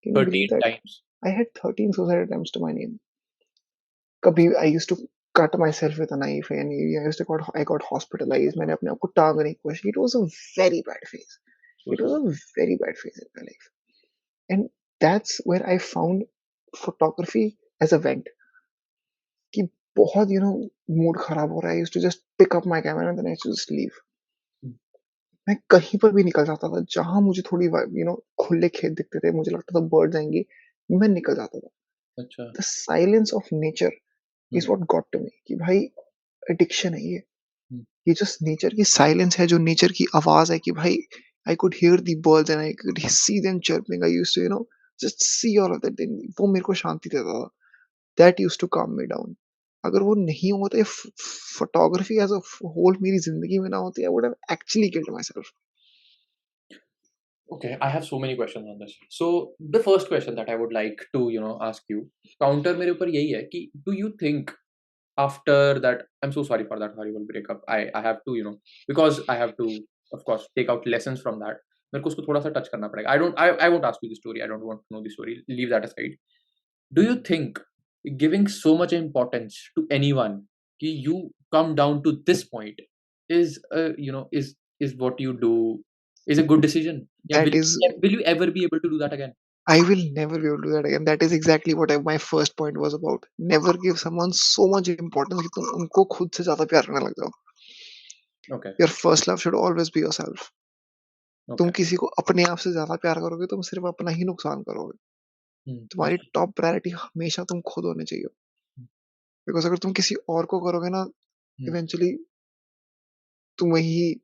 Can you believe 13 that? times. I had 13 suicide attempts to my name. कभी I used to cut myself with a knife and I got hospitalized. मैंने अपने आप को टांगने की कोशिश की. It was a very bad phase. So It was sorry. a very bad phase in my life. And that's where I found photography as a vent. कि बहुत मूड खराब हो रहा है. I used to just pick up my camera and then I used to just leave. Hmm. मैं कहीं पर भी निकल जाता था जहां मुझे थोड़ी खुले खेत दिखते थे, मुझे लगता था बर्ड्स आएंगी, मैं निकल जाता था. अच्छा. The silence of nature is Hmm. What got to me कि भाई एडिक्शन है ये. Hmm. ये जस्ट नेचर की साइलेंस है, जो नेचर की आवाज है कि भाई I could hear the birds and I could see them chirping. I used to just see all of that. वो मेरे को शांति देता था. That used to calm me down. अगर वो नहीं होता, फोटोग्राफी एज अ होल मेरी जिंदगी में ना होती, आई would have actually killed my self. Okay, I have so many questions on this. So the first question that I would like to, ask you, counter मेरे ऊपर यही है कि do you think after that, I'm so sorry for that horrible breakup. I have to, because I have to, of course, take out lessons from that. मेरे को उसको थोड़ा सा टच करना पड़ेगा. I won't ask you the story. I don't want to know the story. Leave that aside. Do you think giving so much importance to anyone कि you come down to this point is is what you do is a good decision? Yeah, That is, will you ever be able to do that again? I will never be able to do that again. That is exactly what my first point was about. Never give someone so much importance कि तुम उनको खुद से ज़्यादा प्यार करने लग जाओ. Okay, Your first love should always be yourself. तुम okay. किसी को अपने आप से ज़्यादा प्यार करोगे, तुम सिर्फ अपना ही नुकसान करोगे. तुम्हारी Okay. टॉप प्रायोरिटी हमेशा तुम खुद होने चाहिए. Hmm, बिकॉज़ अगर तुम किसी और को करोगे ना, hmm. इवेंचुअली तुम्हें ही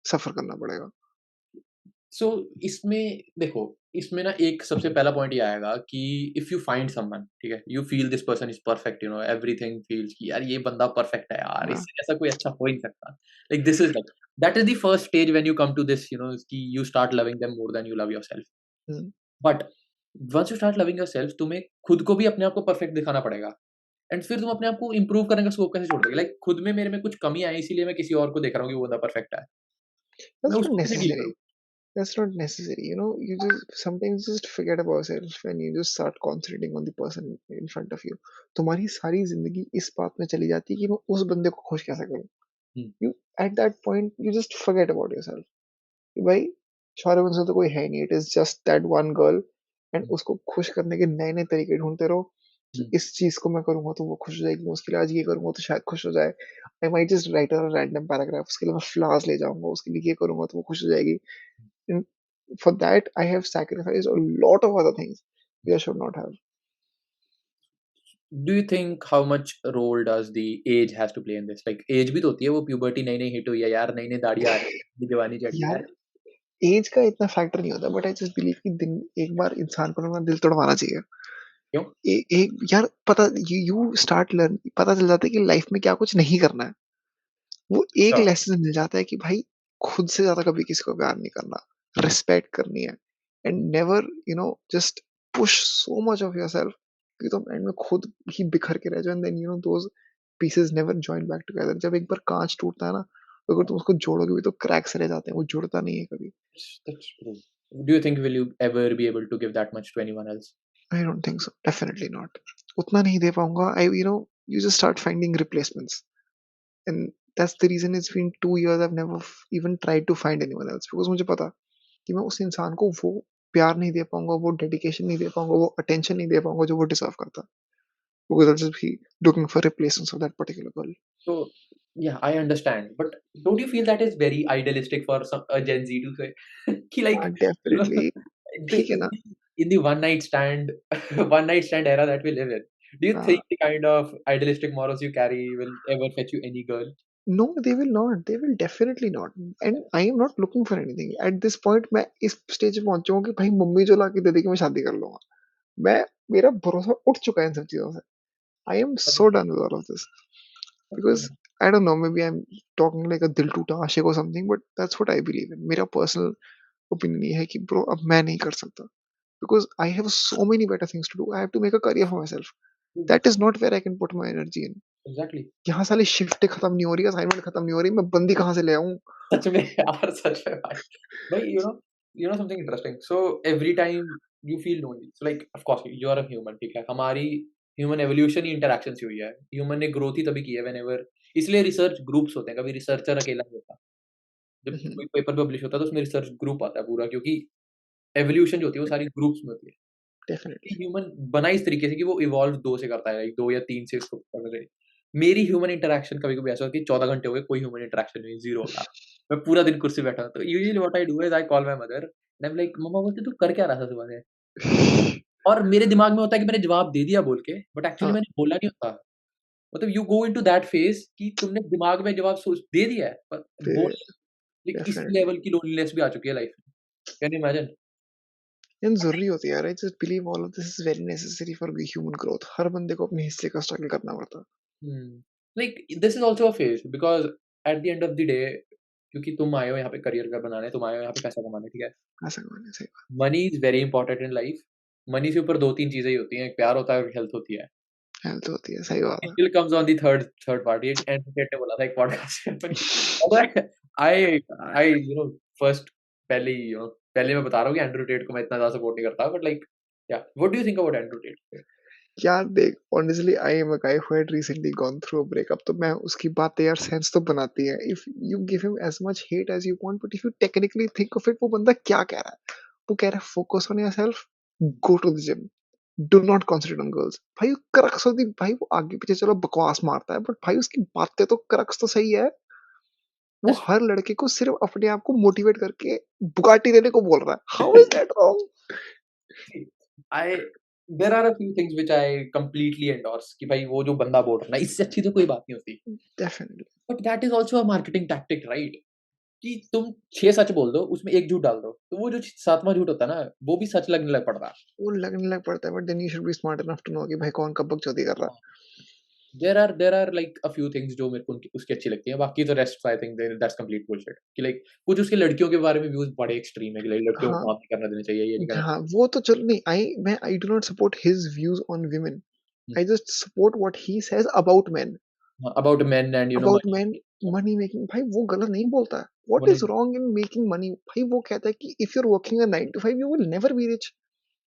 सफ़र करना पड़ेगा. सो इसमें देखो, इसमें ना एक सबसे पहला पॉइंट ये आएगा कि इफ यू फाइंड समवन, ठीक है, you feel this person is perfect, everything feels कि यार ये बंदा परफेक्ट है यार, हाँ. इससे ऐसा कोई अच्छा हो ही नहीं सकता. Like this is like that is the first stage when you come to this, कि you start loving them more than you love yourself. हुँ. But once you start loving yourself, तुम्हें खुद को भी अपने आप को परफेक्ट दिखाना पड़ेगा. एंड फिर तुम अपने आप को इंप्रूव करने का स्कोप कैसे छोड़ दोगे? लाइक खुद में मेरे में कुछ कमी है, इसीलिए मैं किसी और को देख रहा हूँ कि वो बंदा परफेक्ट है. मैं That's not उसको कैसे डील necessary. करूँ? That's not necessary. You just sometimes just forget about yourself when you just start concentrating on the person in front of you. तुम्हारी सारी जिंदगी इस बात में चली जाती है कि मैं उस बंदे को खुश कैसे करूं. You at that point you just forget about yourself. कि भाई शौर्य बंसल तो कोई है नहीं. It is just that one girl and उसको खुश करने के नए नए तरीके ढूंढते रहो कि इस चीज को मैं करूंगा तो वो खुश हो जाएगी, मैं उसके लिए आज ये करूंगा तो शायद खुश हो जाए. I might just right a random paragraph, उसके लिए मैं फ्लावर्स ले जाऊंगा, उसके लिए ये करूंगा तो वो खुश हो जाएगी. And for that, I have sacrificed a lot of other things you should not have. Do you think how much role does the age has to play in this? Like age भी तो होती है, वो puberty नई-नई hit हुई है यार, नई-नई दाढ़ियाँ आ रही है, जवानी चढ़ी है. यार, एज का इतना फैक्टर नहीं होता, बट आई जस्ट बिलीव कि दिन एक बार इंसान को ना दिल तोड़वाना चाहिए. क्यों? एक यार, पता, यू स्टार्ट लर्न, पता चल जाता है कि लाइफ में क्या कुछ नहीं करना है. वो एक Sure. लेसन मिल जाता है कि भाई खुद से ज़्यादा कभी किसी को प्यार नहीं करना, रिस्पेक्ट करनी है and never just push so much of yourself कि तुम एंड में खुद ही बिखर के रह जाओ and then those pieces never join back together. जब एक बार काँच टूटता है ना, तो अगर तुम उसको जोड़ोगे भी तो क्रैक्स रह जाते हैं, वो जुड़ता नहीं है कभी। That's true. Do you think will you ever be able to give that much to anyone else? I don't think so, definitely not. उतना नहीं दे पाऊँगा। I you just start finding replacements and that's the reason it's been 2 years I have never even tried to find anyone else because मुझे पता कि मैं उस इंसान को वो प्यार नहीं दे पाऊँगा, वो डेडिकेशन नहीं दे पाऊँगा, वो अटेंशन नहीं दे पाऊँगा जो वो डिज़र्व करता है। Because I'll just be looking for replacements of that particular girl. So yeah, I understand, but don't you feel that is very idealistic for some a Gen Z to say? कि like you know definitely the ठीक है in ना? the in the one night stand one night stand era that we live in, do you think हाँ, the kind of idealistic morals you carry will ever fetch you any girl? No they will not, they will definitely not and I am not looking for anything. At this point मैं इस stage पे पहुँच चुका हूँ कि भाई mummy जो लाके दे देगी मैं शादी कर लूँगा। मैं मेरा भरोसा उठ चुका है इन सब चीज़ों से। I am so done with all of this because I don't know maybe I am talking like a दिल टूटा आशिक और something but that's what I believe in. मेरा पर्सनल ओपिनियन ये है कि ब्रो अब मैं नहीं कर सकता। Because I have so many better things to do. I have to make a career for myself. That is not where I can put my energy in. Exactly. यहाँ साली शिफ्टें खत्म नहीं हो रही, असाइनमेंट खत्म नहीं हो रही, मैं बंदी कहाँ से ले आऊँ? सच में यार सच में भाई भाई you know something interesting, so every time you feel lonely, so like of course you are a human, ठीक है, हमारी ह्यूमन एवोल्यूशन ही इंटरेक्शन से हुई है, ह्यूमन ने ग्रोथ ही तभी की है whenever, इसलिए रिसर्च ग्रुप्स होते हैं, कभी रिसर्चर अकेला नहीं होता, जब Mhm. कोई पेपर पब्लिश होता है तो उसमें रिसर्च ग्रुप आता है पूरा, क्योंकि एवोल्यूशन जो होती है वो सारी ग्रुप्स में होती है। Definitely. ह्यूमन बना इस तरीके से कि वो इवॉल्व 2 से करता है, लाइक 2 या 3 से इसको करना चाहिए। मेरी ह्यूमन इंटरैक्शन कभी-कभी ऐसा होता है कि 14 घंटे हो गए, कोई ह्यूमन इंटरैक्शन नहीं, ज़ीरो होता। मैं पूरा दिन कुर्सी पे बैठा हूँ, तो usually what I do is I call my mother and I am like, मम्मा बोलती तू कर क्या रहा था सुबह से? और मेरे दिमाग में होता है कि मैंने जवाब दे दिया बोल के, बट एक्चुअली हाँ, मैंने बोला नहीं होता। मतलब you go into that phase कि तुमने दिमाग में जवाब सोच दे दिया है, पर दे बोल, लाइक इस डेफिनिटली लेवल की लोनलीनेस भी आ चुकी है लाइफ में। Can you imagine? एंड ज़रूरी होती है यार। I just believe all of this is very necessary for human growth. हर बंदे को अपने हिस्से का स्ट्रगल करना पड़ता है। Hmm. Like this is also a phase because at the end of the day, क्योंकि तुम आए हो यहाँ पे करियर बनाने, तुम आए हो यहाँ पे पैसा कमाने, ठीक है? ऐसा कमाने सही बात। Money is very important in life. Money से ऊपर 2-3 चीज़ें ही होती हैं, एक प्यार होता है और हेल्थ होती है। हेल्थ होती है, सही बात है। Skill comes on the third party, Andrew Tate ने बोला था एक पॉडकास्ट में। पता है, आई आई फर्स्ट पहले ही पहले मैं बता रहा हूँ कि एंड्रयू टेट को मैं इतना ज़्यादा सपोर्ट नहीं करता, but like what do you think about Andrew Tate? यार देख, honestly I am a guy who had recently gone through a breakup, तो मैं उसकी बातें यार सेंस तो बनाती है। If you give him as much hate as you want, but if you technically think of it, वो बंदा क्या कह रहा है? वो कह रहा है focus on yourself, go to the gym, do not concentrate on girls। भाई क्रक्स ऑफ द भाई वो आगे पीछे चलो बकवास मारता है, बट भाई उसकी बातें तो क्रक्स तो सही है। वो दैट्स हर लड़के को सिर्फ अपने आप को मोटिवेट करके बुगाटी देने को बोल रहा है। How is that wrong? See, I there are a few things which I completely endorse कि भाई वो जो बंदा बोल रहा है ना, इससे अच्छी तो कोई बात नहीं होती। Definitely. But that is also a marketing tactic, right? कि तुम 6 सच बोल दो, उसमें 1 झूठ डाल दो। तो वो जो 7वाँ झूठ होता है ना, वो भी सच लगने लग पड़ता है। वो लगने लग पड़ता है, but then you should be smart enough to know कि भाई कौन कब बकचोदी कर रहा हाँ, there are like a few things जो मेरे को उनकी उसकी अच्छी लगती हैं। बाकी तो rest I think that's complete bullshit कि लाइक कुछ उसकी लड़कियों के बारे में व्यूज़ बड़े एक्सट्रीम है कि लाइक है। लड़कियों हाँ, को काम नहीं करने देना चाहिए, ये नहीं करना हाँ, वो तो चलो नहीं, I do not support his views on women। चाहिए। I just support what he says about men। About men and about money. men, money making, भाई वो गलत नहीं बोलता है। वो व्हाट इज नहीं, रॉन्ग इन मेकिंग मनी? भाई वो कहता है कि if you are working a 9 to 5 you will never be rich.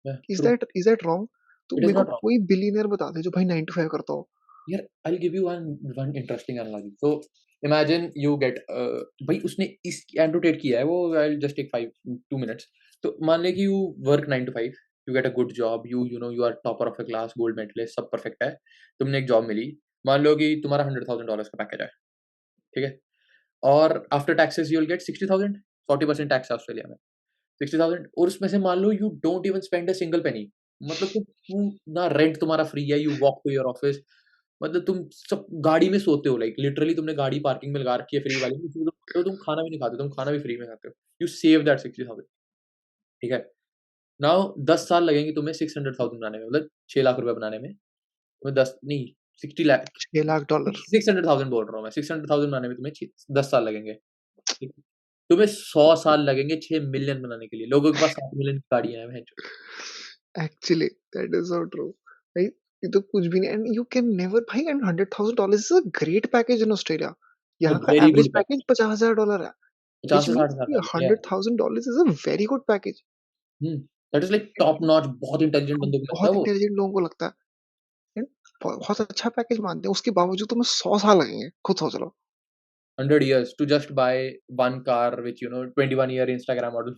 True, is that wrong? तो इट इज़ मेरे को नॉट कोई बिलियनर बता दे जो भाई 9 to 5 करता हो। यार I will give you one interesting analogy. So imagine you get भाई उसने इस एनोटेट किया है वो, I will just take 2 minutes. तो मान ले कि you work 9 to 5, you get a good job, you are topper of the class, gold medalist, सब परफेक्ट है। तुमने एक जॉब मिली, मान लो कि तुम्हारा $100,000 का पैकेज है, ठीक है? और after taxes you will get 60,000, 40% tax है ऑस्ट्रेलिया में। 60,000 और उसमें से मान लो you don't even spend a single penny, मतलब तुम ना रेंट तुम्हारा फ्री है, you walk to your office, मतलब तुम सब गाड़ी में सोते हो, लाइक लिटरली तुमने गाड़ी पार्किंग में लगा रखी है फ्री वाली, उसमें तुम सोते हो, तुम खाना भी नहीं खाते, तुम खाना भी फ्री में खाते हो, यू सेव दैट 60,000, ठीक है? नाउ 10 साल लगेंगे तुम्हें 600,000 बनाने में, मतलब 6 लाख रुपए बनाने में, तुम्हें 10 नहीं 60 लाख, $6 लाख। 600,000 बोल रहा हूँ मैं, 600,000 बनाने में तुम्हें 10 साल लगेंगे, ठीक है? तुम्हें 100 साल लगेंगे 6 मिलियन बनाने के लिए, लोगों के पास 7 मिलियन की गाड़ियां हैं। Actually that is so true भाई। ये तो कुछ भी नहीं, एंड यू कैन नेवर भाई, and $100,000 is a great package in Australia. यहाँ का very average good package package, $50,000 है, 50 which से 60 means हजार कि का है। $100,000 is a very good package। That is like top notch, बहुत इंटेलिजेंट हम बंदों को लगता है बहुत वो। इंटेलिजेंट लोगों को लगता है, एंड बहुत अच्छा पैकेज मानते हैं, उसके बावजूद तुम्हें 100 साल लगेंगे, खुद सोच लो। 100 years to just buy one car which 21-year Instagram model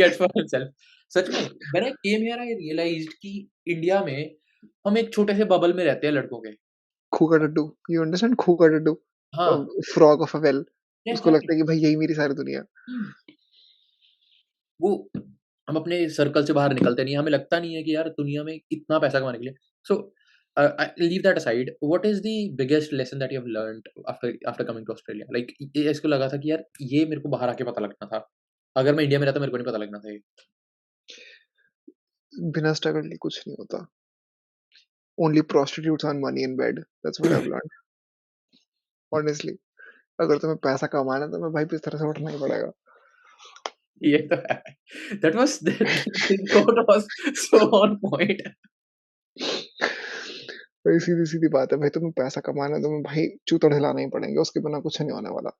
gets for himself। सच में when I came here I realized कि इंडिया में हम एक छोटे से बबल में रहते हैं लड़कों के। खूका टट्टू, यू अंडरस्टैंड, खूका टट्टू, हाँ, फ्रॉग ऑफ अ वेल। उसको एग्जैक्टली। लगता है कि भाई यही मेरी सारी दुनिया। वो हम अपने सर्कल से बाहर निकलते नहीं, हमें लगता नहीं है कि यार दुनिया में इतना पैसा कमाने के लिए। So leave that aside, what is the biggest lesson that you have learned after after coming to Australia? Like ये इसको लगा था कि यार ये मेरे को बाहर आके पता लगना था, अगर मैं इंडिया में रहता मेरे को नहीं पता लगना था ये। बिना स्ट्रगल के कुछ नहीं होता। Only prostitutes earn money in bed, that's what I have learned honestly. अगर तुम्हें पैसा कमाना है तो मैं भाई बिस्तर से उठना ही पड़ेगा। ये तो है। That was coat was so on point. भाई सीधी-सीधी बात है भाई, तुम्हें पैसा कमाना है, तुम्हें भाई जूता हिलाना ही पड़ेंगे, उसके बिना कुछ नहीं होने वाला।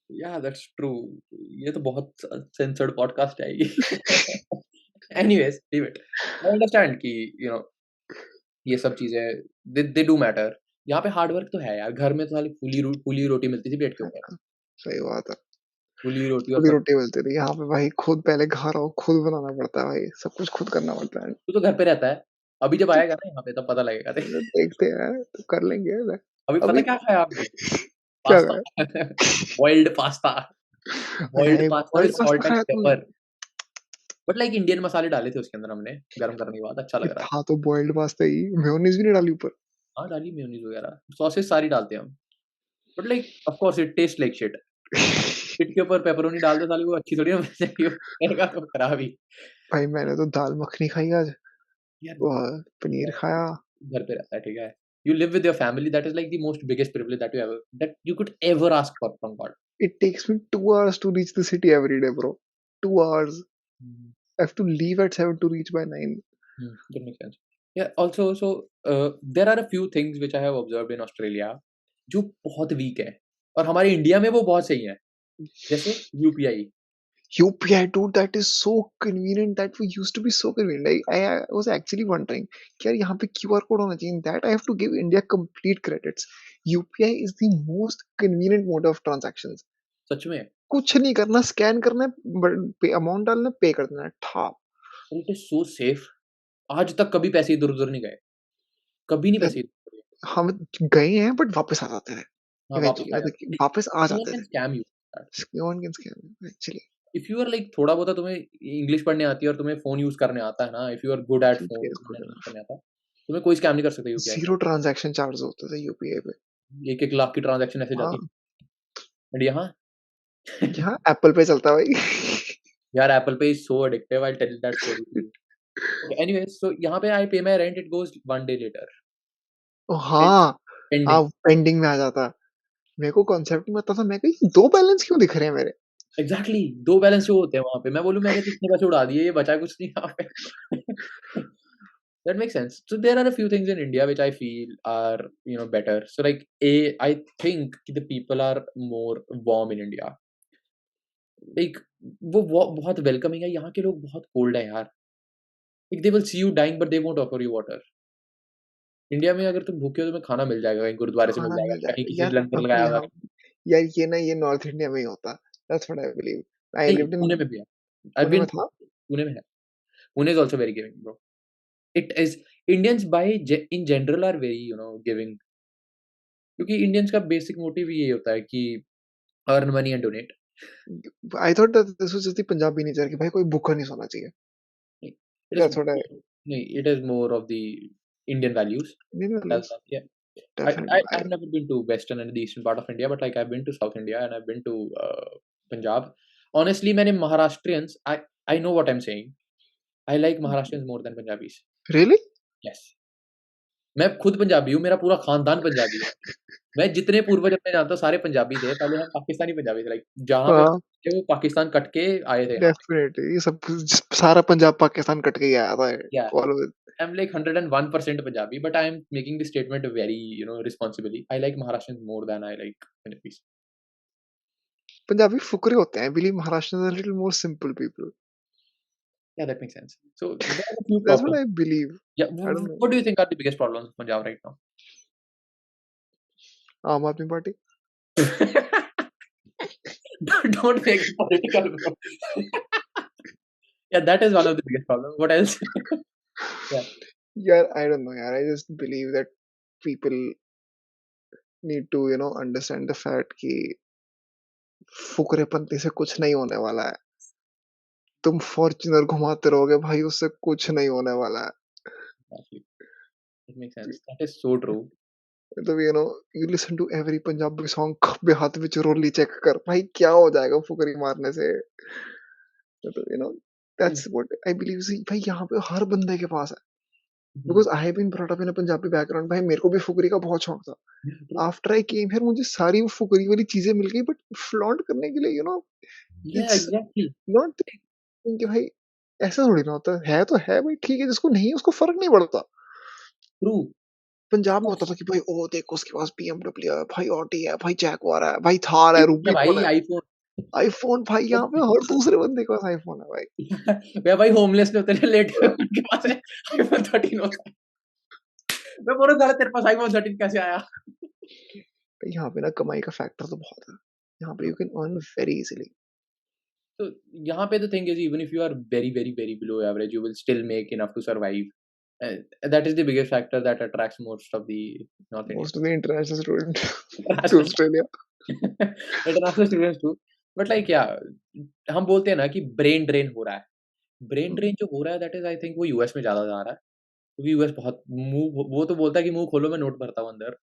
या दैट्स ट्रू। ये तो बहुत सेंसर्ड पॉडकास्ट है ये। Anyways leave it. I understand कि यू नो ये सब चीज़ें दे डू मैटर। यहाँ पे हार्ड वर्क तो है यार, घर में तो साली फूली रोटी मिलती थी पेट के ऊपर। हाँ, सही बात है। फूली रोटी और खुद ही सब्ज़ी। रोटी बेलते थे, यहाँ पे भाई खुद पहले घर आओ, खुद बनाना पड़ता है भाई, सब कुछ खुद करना पड़ता है। तू तो घर पे रहता है। अभी जब आएगा ना यहाँ पे तब पता लगेगा तेरे। देखते हैं, तो कर लेंगे ना। अभी पता अभी है क्या खाया आपने? क्या पास्ता। खाया? Boiled pasta. बॉइल्ड भाई pasta with boiled pasta salt and खाया तुमने? पेपर। बट लाइक इंडियन मसाले डाले थे उसके अंदर हमने, गरम करने के बाद अच्छा ये लग रहा था। था तो बॉइल्ड पास्ता ही, मेयोनीज भी नहीं डाली ऊपर। हाँ, डाली मेयोनीज़ वगैरह, सॉसेस सारी डालते हैं हम। But like of course it taste like shit. Shit के ऊपर पेपरोनी डाल दो साली, वो अच्छी थोड़ी ना बन जाएगी वो, कहेगा तो खराब ही। भाई मैंने तो दाल मखनी खाई आज, यार पनीर खाया। घर पे रहता है, ठीक है? You live with your family, that is like the most biggest privilege that you could ever ask for from God। It takes me 2 hours to reach the city every day, bro. 2 hours. Mhm, I have to leave at 7 to reach by 9. that makes sense। Yeah, also there are a few things which I have observed in Australia जो बहुत week है और हमारे India में वो बहुत सही है। जैसे UPI. UPI, dude, that is so convenient. That we used to be so convenient. I was actually wondering, कि यार यहाँ पे QR code होना चाहिए. That I have to give India complete credits. UPI is the most convenient mode of transactions. सच में। कुछ नहीं करना, स्कैन करना है, अमाउंट डालना है, पे कर देना है, ठा। और इट इज सो सेफ। आज तक कभी पैसे इधर उधर नहीं गए, कभी नहीं पैसे इधर उधर गए। हम गए हैं बट वापस आ जाते थे हाँ, वापस आ इवेंचुअली, जाते मतलब हैं। वापस आ नो वन जाते कैन थे। Scam you. No one can scam actually. If you are like थोड़ा बहुत तुम्हें इंग्लिश पढ़ने आती है और तुम्हें फोन यूज करने आता है ना, if you are good at phone UPI is good use enough. करने आता है, तुम्हें कोई स्कैम नहीं कर सकता यूपीआई से। जीरो ट्रांजैक्शन चार्ज होते थे यूपीआई पे। 1-1 लाख की ट्रांजैक्शन ऐसे जाती हाँ, है। एंड यहाँ यहाँ एप्पल पे चलता है भाई। यार Apple Pay is so addictive, I tell that story to you. Okay, anyways so यहाँ पे I pay my rent, it goes 1 day later. हाँ, हाँ, पेंडिंग। पेंडिंग में आ जाता है। मेरे को कॉन्सेप्ट नहीं पता था, मैं कहा ये 2 बैलेंस क्यों दिख रहे हैं मेरे? एग्जैक्टली 2 बैलेंस शो होते हैं वहाँ पे। मैं बोलूँ मैंने तो इतने पैसे उड़ा दिए, ये बचा कुछ नहीं यहाँ पे। That makes sense. So there are a few things in India which I feel are, better. So like I think the people are more warm in India. Like वो बहुत वेलकमिंग है, यहाँ के लोग बहुत कोल्ड है यार। Like they will see you dying but they won't offer you water। India में अगर तुम भूखे हो तुम्हें खाना मिल जाएगा, कहीं गुरुद्वारे से मिल खाना जाएगा, मिल कहीं जाएगा किसी यार, ने लंगर अपने लगाया हुआ यहाँ। है। यार ये ना, ये नॉर्थ इंडिया में ही होता है। That's what I believe. I नहीं, लिव्ड इन पुणे में भी है। आई पुणे बीन में था। पुणे में है। Pune is also very giving bro. It is Indians by in general are very giving, क्योंकि इंडियंस का बेसिक मोटिव यही होता है कि earn money and donate. I thought that this was just the Punjabi nature कि भाई कोई भूखा नहीं सोना चाहिए। नहीं, it is दैट्स व्हाट आई। नहीं, it is more of the Indian values Indian as values well, yeah। Definitely I've never been to Western and the Eastern part of India, but like I've been to South India and I've been to Punjab। Honestly, many Maharashtrians, I know what I'm saying। I like Maharashtrians more than Punjabis। Really? Yes। मैं खुद पंजाबी हूँ, मेरा पूरा खानदान पंजाबी है। मैं जितने पूर्वज अपने जानता हूँ सारे पंजाबी थे, पहले हम पाकिस्तानी पंजाबी थे, लाइक जहाँ पे हाँ, थे वो पाकिस्तान कट के आए थे यहाँ पे। डेफ़िनेटली ये सब सारा पंजाब पाकिस्तान कट के ही आया था या all over. I am like 101% Punjabi, but I am making this statement very, responsibly. I like Maharashtrians more than I like Punjabis. Punjabi फुकरे होते हैं। I believe Maharashtrians are little more simple people. Yeah, that makes sense. So there are a few that's what problems. I believe. Yeah, I don't know. what do you think are the biggest problems of Punjab right now? आम आदमी party. Don't make it political, bro. Yeah, that is one of the biggest problems. What else? Yeah. यार आई don't know यार, I just believe that people need to understand the fact कि फुकरेपंती से कुछ नहीं होने वाला है। तुम फॉर्च्यूनर घुमाते रहोगे भाई, उससे कुछ नहीं होने वाला है। Exactly. It makes sense. That is so true. मतलब you listen to every Punjabi song, खब्बे हाथ विच रोली चेक कर, भाई क्या हो जाएगा फुकरी मारने से। मतलब Hmm. That's what I believe. See भाई यहाँ पे हर बंदे के पास है। Mhm. Because I have been brought up in a Punjabi background, भाई मेरे को भी फुकरी का बहुत शौक था। Yeah, true. After I came here मुझे सारी वो फुकरी वाली चीज़ें मिल गई, बट फ्लॉन्ट करने के लिए Yeah, it's exactly. Not thinking कि भाई ऐसा थोड़ी ना होता है तो है भाई ठीक है, जिसको नहीं है उसको फ़र्क नहीं पड़ता। True. पंजाब में होता था कि भाई ओह देखो उसके पास बीएमडब्ल्यू है, भाई ऑडी है, भाई जैगुआर है, भाई थार है, iPhone है रूबीकॉन भाई, है, iPhone. आईफ़ोन। भाई यहाँ पे हर दूसरे बंदे के पास आईफ़ोन है भाई। मैं भाई होमलेस में उतरे लेटे हुए उनके पास है iPhone 13 होता है। मैं बोल रहा था तेरे पास iPhone 13 कैसे आया? यहाँ पे ना कमाई का फैक्टर तो बहुत है। यहाँ पे you True. Can earn very easily. So यहाँ पे the thing is, even if you are very very very below average, you will still make enough to survive. Uh, that is the biggest factor that attracts most of the North Indians. Most of the international student to International Australia. international students too. But like yeah, हम बोलते हैं ना कि brain drain हो रहा है। Brain drain जो हो रहा है दैट इज़ आई थिंक वो यूएस में ज़्यादा जा रहा है। क्योंकि यूएस बहुत मुँह वो तो बोलता है कि मुँह खोलो मैं नोट भरता हूँ अंदर।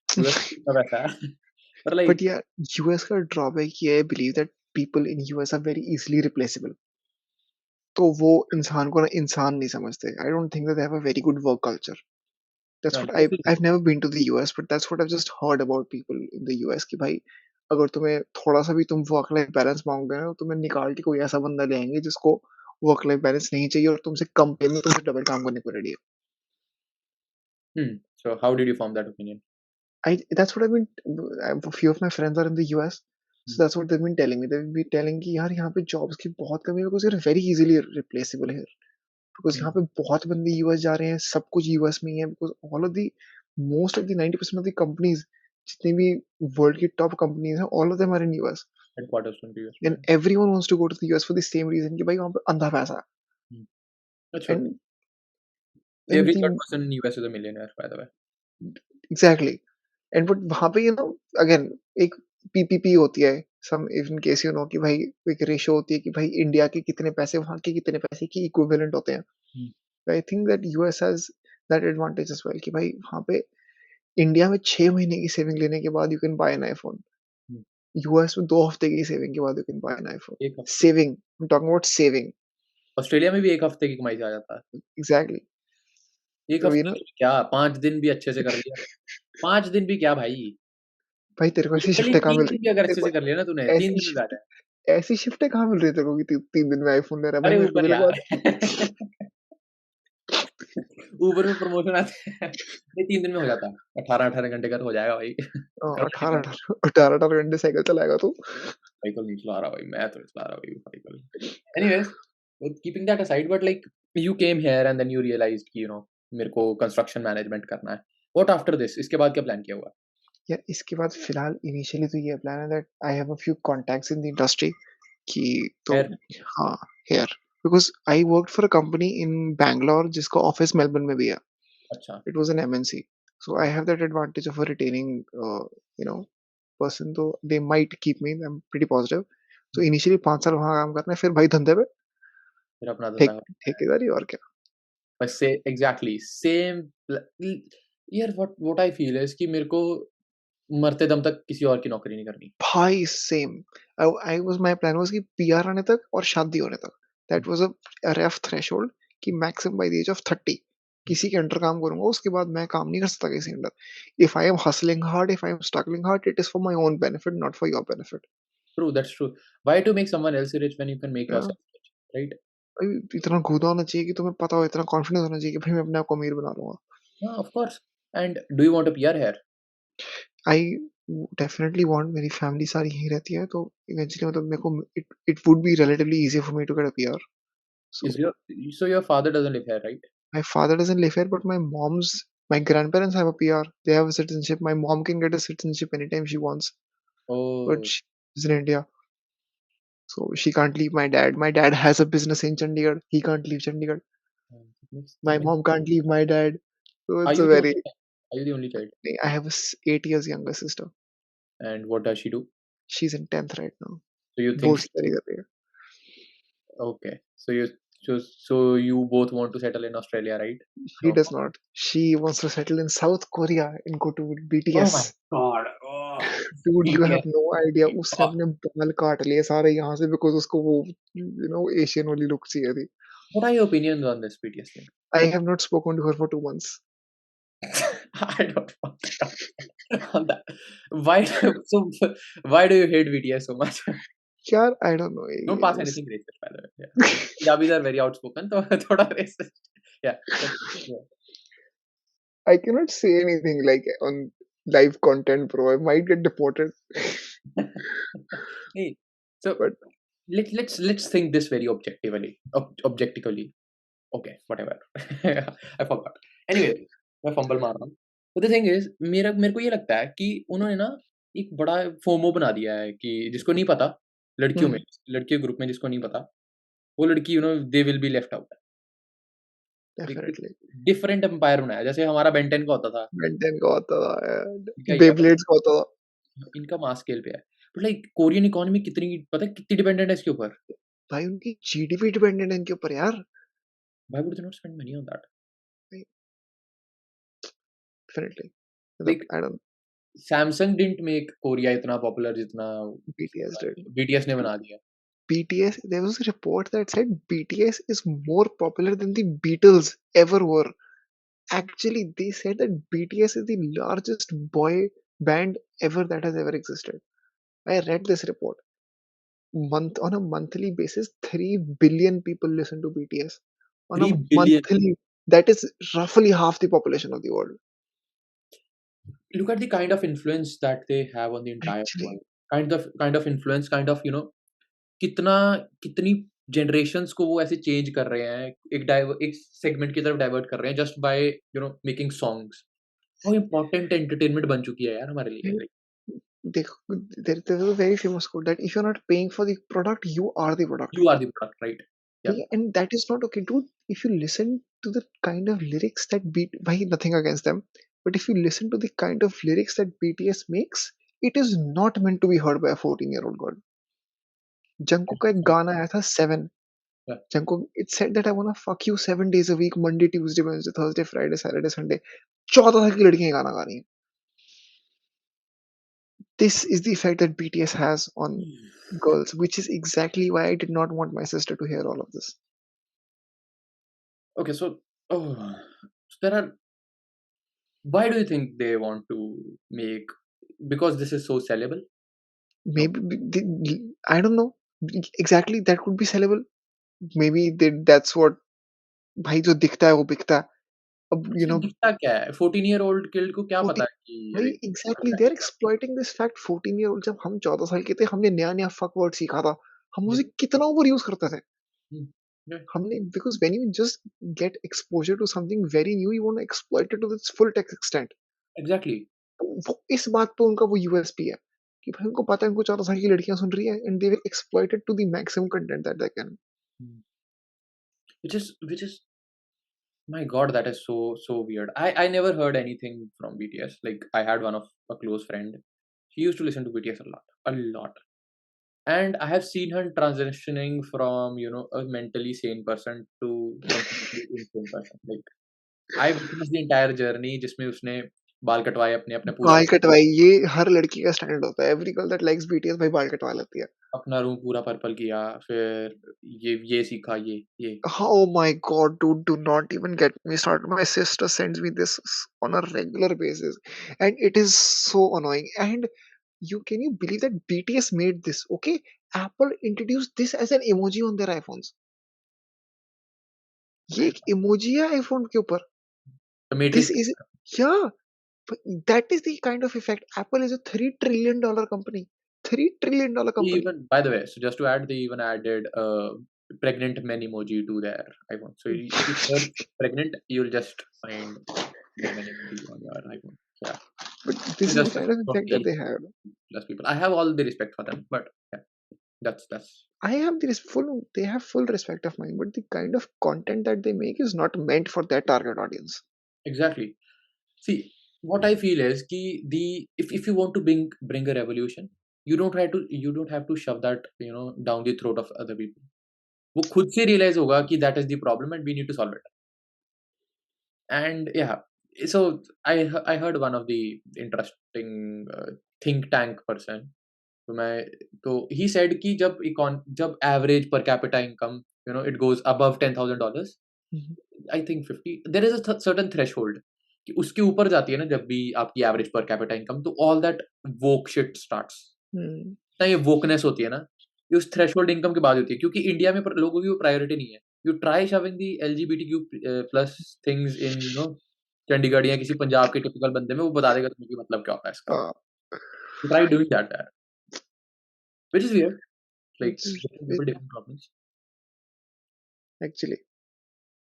यूएस का वैसा है। पर बट लाइक यार यूएस का ड्रॉबैक ये है, I believe that people in US are very easily replaceable. तो वो इंसान को ना इंसान नहीं समझते। I don't think that they have a very good work culture. That's what I've never been to the US, but that's what I've just heard about people in the US कि भाई अगर तुम्हें थोड़ा-सा भी तुम वर्क लाइफ बैलेंस माँगोगे ना, तो तुम्हें निकाल के कोई ऐसा बंदा ले आएँगे जिसको वर्क लाइफ बैलेंस नहीं चाहिए और तुमसे कम पे में तुमसे डबल काम करने को रेडी है। so how did you form that opinion? I That's what I've been a few of my friends are in the US, hmm, so that's what they've been telling me. They've been telling कि यार यहाँ पे jobs की बहुत कमी है because you're very easily replaceable here. Because यहाँ हुँ, पे बहुत बंदे यूएस जा रहे हैं, सब कुछ यूएस में ही है because all of the most of the 90% of the companies जितनी भी वर्ल्ड की टॉप कंपनीज़ हैं, all of them are in US headquarters उनके यूएस में एंड है। Everyone wants to go to the US for the same reason कि भाई वहाँ पे अंधा पैसा हुँ, दैट्स है। Good. And every the third person in US is a millionaire by the way. Exactly and but वहाँ पे अगेन एक पीपीपी होती है, सम इफ इन केस कि भाई एक रेशियो होती है कि भाई इंडिया के कितने पैसे वहाँ के कितने पैसे के इक्विवेलेंट होते हैं। Hmm, I think that US has that advantage as well कि भाई वहाँ पे इंडिया में 6 महीने की सेविंग लेने के बाद you can buy an iPhone. Hmm, US में 2 हफ्ते की सेविंग के बाद you can buy an iPhone. 1 हफ्ते। Saving, I am talking about saving. Australia में भी 1 हफ्ते की कमाई से आ जाता है। एग्ज़ैक्टली। 1 तो हफ्ते में क्या 5 दिन भी अच्छे से कर लिया। 5 दिन भी क्या भाई, भाई तेरे को ऐसी लिटरली शिफ्टें कहाँ 3 मिल दिन रही भी अगर तेरे अच्छे को से कर लिया ना तूने, 3 ऐसी दिन में भी आ शिफ्ट जाए। ऐसी शिफ्टें कहाँ मिल रही है तेरे को कि 3 दिन में आईफ़ोन ले रहा है? भाई अरे मेरे को भी ऊबर लगवा यार। दे। ऊबर में प्रमोशन आते हैं। नहीं 3 दिन में हो जाता है। 18-18 घंटे का तो हो जाएगा भाई। करवा देंगे हम। 18-18 घंटे साइकिल चलाएगा तू। साइकिल नहीं चला रहा भाई, मैं तो नहीं चला रहा भाई cycle. Anyways, keeping that aside, but like you came here and then you realised कि मेरे को कंस्ट्रक्शन मैनेजमेंट करना है। What after this? इसके बाद क्या प्लान किया हुआ है? या इसके बाद फिलहाल इनिशियली तो ये प्लान है that I have a few contacts in the industry कि तो खैर हाँ, here because I worked for a company इन बैंगलोर जिसका ऑफिस मेलबर्न में भी है। अच्छा। It was an MNC. So I have that advantage of a retaining, you know, person. तो they might keep me. I'm pretty positive. तो हुँ, initially 5 साल वहाँ काम करना है, फिर भाई धंधे पे फिर अपना धंधा ठेक करना है। ठेकेदारी और क्या। बस से एग्ज़ैक्टली सेम यार व्हाट आई फील इज़ कि मेरे को मरते दम तक किसी और की नौकरी नहीं करनी। भाई same. I was my plan was कि पीआर आने तक और शादी होने तक। That was a rough threshold कि maximum by the age of 30। किसी के अंडर काम करूँगा, उसके बाद मैं काम नहीं कर सकता किसी के under. If I am hustling hard, if I am struggling hard, it is for my own benefit, not for your benefit. True, that's true. Why to make someone else rich when you can make हाँ, yourself rich, right? भाई इतना गूदा होना चाहिए कि तुम्हें पता हो, इतना कॉन्फिडेंस होना चाहिए कि भाई मैं अपने आप को अमीर बना लूँगा। हाँ, of course. And do you want a PR here? I definitely want, मेरी फैमिली सारी यहीं रहती है, तो इवेंचुअली मतलब मेरे को it it would be relatively easy for me to get a PR. Is so your so your father doesn't live here, right? my father doesn't live here, but my grandparents have a PR. They have a citizenship. My mom can get a citizenship anytime she wants, but Oh, she's in India, so she can't leave my dad. My dad has a business in Chandigarh. He can't leave Chandigarh. that My makes mom can't leave my dad. So Are it's you a the very. only child? Are you the only child? I have a 8 years younger sister. And what does she do? She's in 10th right now. So you think Both study कर रही है. okay. So you both want to settle in Australia, right? She No. does not. She wants to settle in South Korea and go to Oh my BTS. God. Oh, Dude, you have BTS. no idea. उसने Oh, अपने बाल काट लिए सारे यहाँ से because उसको वो एशियन वाली लुक चाहिए थी. what are your opinions on this BTS thing? I have not spoken to her for 2 months. I don't want to talk on that. Why do you hate BTS so much? यार I don't know. Don't ये pass just anything racist, by the way. Yeah. Punjabis are very outspoken, so thoda racist. Yeah. Yeah. I cannot say anything like on live content, bro. I might get deported. Hey, so But let's think this very objectively. Okay, whatever. I forgot. Anyway, मैं fumble मार रहा हूँ। But the thing is, मेरे को ये लगता है कि उन्होंने ना एक बड़ा फोमो बना दिया है कि जिसको नहीं पता, लड़कियों में, hmm, लड़कियों ग्रुप में जिसको नहीं पता, वो लड़की they will be left out. एक definitely. डिफरेंट एम्पायर बनाया, जैसे हमारा बेंटेन का होता था। Maintain का होता था इनका यार. ये है, Beyblades का होता था. इनका मास स्केल पे है। बट लाइक कोरियन इकोनॉमी कितनी पता है कितनी डिपेंडेंट है इसके ऊपर। भाई उनकी जीडीपी डिपेंडेंट है इनके ऊपर यार. Why would they not spend money on that? भाई, definitely. मतलब like I don't. Samsung didn't make Korea इतना पॉपुलर जितना BTS did. बीटीएस ने बना दिया। BTS, there was a report that said BTS is more popular than the Beatles ever were. Actually, they said that BTS is the largest boy band ever that has ever existed. I read this report. On a monthly basis, 3 billion people listen to BTS. On a 3 billion. monthly, that is roughly half the population of the world. Look at the kind of influence that they have on the entire Actually, world. Kind of influence, कितना कितनी generations को वो ऐसे change कर रहे हैं, एक segment की तरफ डाइवर्ट कर रहे हैं just by making songs. How important entertainment बन चुकी है यार हमारे लिए। Like there was a very famous quote that if you're not paying for the product, you are the product. You are the product, right? या Yeah, and that is not okay, dude. If you listen to the kind of lyrics that why nothing against them, but if you listen to the kind of lyrics that BTS makes, it is not meant to be heard by a 14-year-old girl. Jungkook का एक गाना आया था Seven. Jungkook, it said that I wanna fuck you 7 days a week, Monday, Tuesday, Wednesday, Thursday, Friday, Saturday, Sunday. 14 साल की लड़कियां ये गाना गा रही हैं. This is the effect that BTS has on girls, which is exactly why I did not want my sister to hear all of this. Okay, so there are why do you think they want to make because this is so sellable? No? Maybe I don't know exactly, that could be sellable. Maybe that's what, भाई जो दिखता है वो बिकता है. अब इसमें दिखता क्या है? 14 ईयर ओल्ड किड को क्या 14 पता है कि भाई रेप एग्जैक्टली होता they are exploiting this fact. 14 year old, जब हम 14 साल के थे हमने नया नया फक वर्ड सीखा था. हम है? उसे कितना ओवर यूज करते थे. हुँ, राइट, हमने because when you just get exposure to something very new, you want to exploit it to its full extent. Exactly. वो इस बात पे उनका वो यूएसपी है कि भाई उनको पता है उनको 14 साल की लड़कियां सुन रही है and they will exploit it to the maximum content that they can. Hmm, which is my God, that is so weird. I never heard anything from BTS. Like I had one of a close friend. She used to listen to BTS a lot. And I have seen her transitioning from a mentally sane person to completely insane person. Like I witnessed the entire journey जिसमें उसने बाल कटवाए अपने अपने पूरा। बाल कटवाई, ये हर लड़की का स्टैंडर्ड होता है. Every girl that likes BTS भाई बाल कटवा लेती है. अपना रूम पूरा पर्पल किया, फिर ये सीखा, ये। Oh my god, dude, do not even get me started. My sister sends me this on a regular basis, and it is so annoying. And can you believe that BTS made this? Okay, Apple introduced this as an emoji on their iPhones. ये एक emoji है iPhone के ऊपर. The This matrix. is, yeah, but that is the kind of effect. Apple is a $3 trillion company. $3 trillion company. Even by the way, so just to add, they even added pregnant men emoji to their iPhone. So if you search pregnant, you'll just find the men emoji on your iPhone. So yeah, But this it's is the just kind of effect that totally they have. less people. I have all the respect for them, but yeah, that's I have this full, they have full respect of mine, but the kind of content that they make is not meant for their target audience. exactly. See, what I feel is ki the if you want to bring a revolution, you don't have to shove that down the throat of other people. वो खुद से realize होगा कि that is the problem and we need to solve it. And yeah, so I heard one of the interesting think tank person. तो मैं तो he said कि जब average per capita income it goes above $10,000, Mhm. I think 50, there is a certain threshold कि उसके ऊपर जाती है ना जब भी आपकी average per capita income, तो all that woke shit starts. Hmm. ना ये wokeness होती है ना, ये उस threshold income के बाद होती है, क्योंकि इंडिया में लोगों की वो प्रायोरिटी नहीं है. You try shoving the LGBTQ plus things in Chandigarh या किसी पंजाब के टिपिकल बंदे में, वो बता देगा तुम्हें कि मतलब क्या होता है इसका. Uh, You try doing that there, which is weird. Like it's, different it, people, different problems. actually,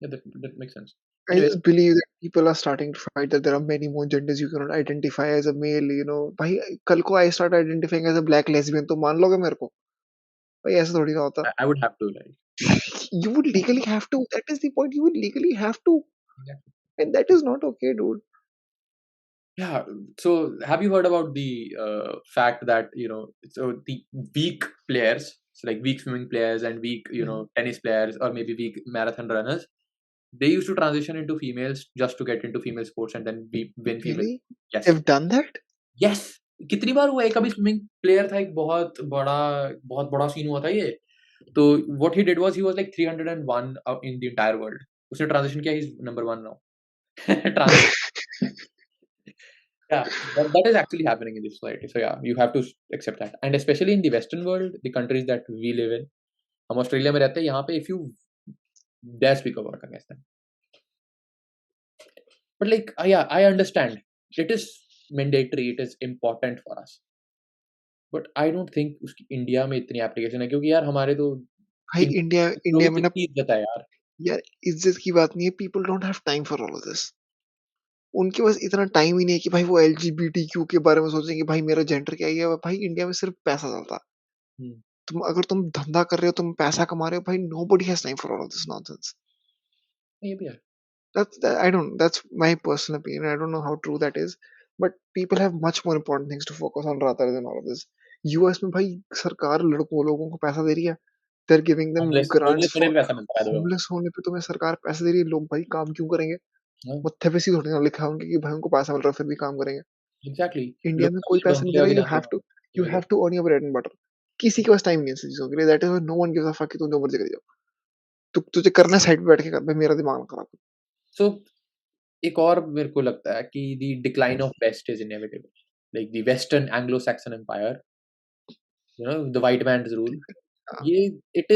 Yeah, that makes sense. I Anyways, just believe that people are starting to fight that there are many more genders you cannot identify as a male. भाई कल को I start identifying as a black lesbian तो मान लोगे मेरे को? भाई ऐसा थोड़ी ना होता. I would have to like. You would legally have to. That is the point. You would legally have to, Yeah. and that is not okay, dude. Yeah. So have you heard about the fact that so the weak players, so like weak swimming players and weak Mhm. tennis players or maybe weak marathon runners, they used to transition into females just to get into female sports and then win female. Really? Yes. They've done that? Yes. कितनी बार हुआ है. कभी swimming player था, एक बहुत बड़ा scene हुआ था ये. तो what he did was he was like 301 in the entire world. उसने ट्रांजिशन किया, he's number 1 now. Transition. Yeah, that is actually happening in this society. So yeah, you have to accept that. And especially in the Western world, the countries that we live in, हम Australia में रहते हैं, यहाँ पे if you dare speak a word against them. But like, yeah, I understand. It is mandatory, it is important for us. But I don't think उसकी India में इतनी application है, क्योंकि यार हमारे तो भाई इंडिया लोगों इंडिया की में ना कितनी इज्जत है यार. यार इज्जत की बात नहीं है. People don't have time for all of this. उनके पास इतना टाइम ही नहीं है कि भाई वो एलजीबीटीक्यू के बारे में सोचें कि भाई मेरा जेंडर क्या है. भाई इंडिया में सिर्फ पैसा चलता है. हम्म, अगर तुम धंधा कर रहे हो, तुम पैसा कमा रहे हो, भाई nobody has time for all of this nonsense. ये भी है. I don't. That's my personal opinion. I don't know how true that is, but people have much more important things to focus on rather than all of this. US में भाई सरकार लड़कों लोगों को पैसा दे रही है. They're giving them homeless grants homeless for होने पे पैसा मिलता है by the way. homeless होने पे तुम्हें सरकार पैसे दे रही है. लोग भाई काम क्यों करेंगे? हाँ, मत्थे पे सीधे थोड़ी ना लिखा है उनके कि भाई उनको पैसा मिल रहा है फिर भी काम करेंगे. एग्जैक्टली. इंडिया लोग में कोई कभी पैसा नहीं दे बंगले रहा. भी यू जाते हैव हैं टू उसके यू लिए. Have to earn your bread and butter. किसी के पास टाइम नहीं है ऐसी चीजों के लिए. That is no one gives a fuck कि तुम जो मर्जी करी जाओ. तुझे करना है साइड पे बैठ के कर. भाई मेरा दिमाग ना खराब कर. सो एक और मेरे को लगता है कि the decline of West is inevitable. Like the western Anglo Saxon empire, the white man's rule, ये it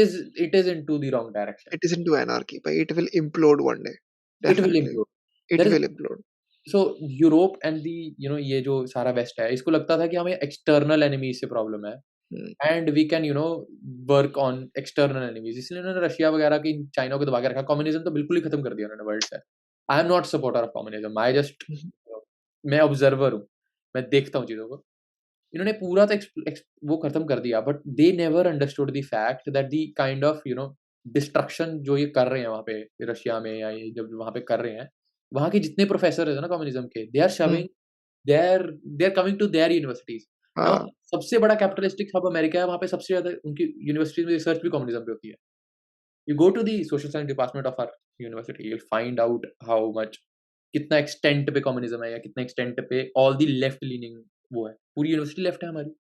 is into the wrong direction. It is into anarchy, but it will implode one day. It will Definitely. Implode. It there is will implode. So Europe and the ये जो सारा waste है, इसको लगता था कि हमें एक्सटर्नल एनिमीज से प्रॉब्लम है Hmm. And we can work on external enemies. इसलिए उन्होंने रशिया वगैरह की चाइना को दबा के रखा. कम्युनिज्म तो बिल्कुल ही खत्म कर दिया उन्होंने वर्ल्ड से. I am not supporter of communism. I just Mhm. मैं ऑब्जर्वर हूँ. मैं देखता हूँ चीजों को. इन्होंने पूरा तो वो खत्म कर दिया, but they never understood the fact that the kind of destruction जो ये कर रहे हैं वहाँ पे रशिया में, या ये जब वहाँ पे कर रहे हैं, वहाँ के जितने प्रोफेसर है ना कम्युनिज्म के, they are Hmm. Shoving, they are coming to their universities. Now हाँ. सबसे बड़ा कैपिटलिस्टिक हब अमेरिका है, वहाँ पे सबसे ज्यादा उनकी यूनिवर्सिटीज में रिसर्च भी कम्युनिज्म पे होती है. You go to the social science department of our university, you will find out how much, कितना एक्सटेंट पे कम्युनिज्म है, या कितना एक्सटेंट पे ऑल द लेफ्ट लीनिंग वो है. पूरी यूनिवर्सिटी लेफ्ट है हमारी.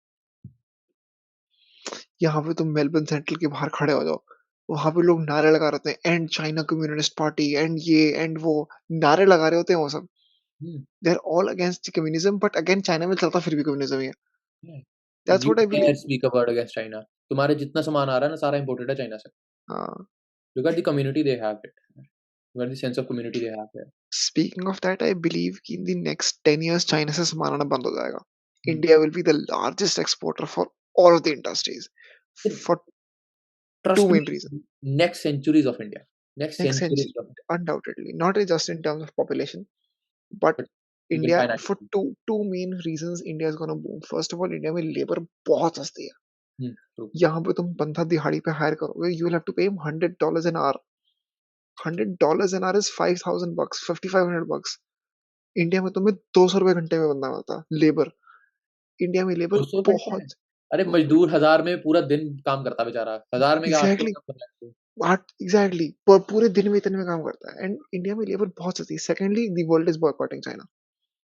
यहाँ पे तुम मेलबर्न सेंट्रल के बाहर खड़े हो जाओ, वहाँ पे लोग नारे लगा रहे होते हैं, and China communist party, and ये एंड वो, नारे लगा रहे होते हैं वो सब। Hmm, they are all against communism, but again China में चलता फिर भी कम्युनिज्म ही है। yeah. That's You what I dare believe. speak a word against China. तुम्हारे जितना सामान आ रहा है ना सारा इम्पोर्टेड है चाइना से। हाँ। Look at the community they have it. Look at the sense of community they have there. Speaking of that, I believe कि in the next 10 years China से सामान आना बंद हो जाएगा। हुँ। India will be the largest exporter for all of the industries, for two Trust main me, reason. next centuries of India. Next next centuries century, of India. Undoubtedly not just in terms of population, but But you can India for financially. Two main reasons India is gonna boom. First of all, India में labour बहुत सस्ती है। True. यहाँ पे तुम बंदा दिहाड़ी पे हायर करोगे, you will have to pay him $100 an hour. $100 an hour is $5,000, $5,500। India में तुम्हें ₹200 घंटे में बंदा मिलता लेबर। इंडिया में लेबर 200 घंटे में? बहुत। अरे मज़दूर 1000 में पूरा दिन काम करता है बेचारा। 1000 में क्या 800 एग्जैक्टली, में कर रहा है। एग्जैक्टली पूरे दिन में इतने में काम करता है, एंड इंडिया में लेबर बहुत सस्ती है। Secondly, the world is boycotting China.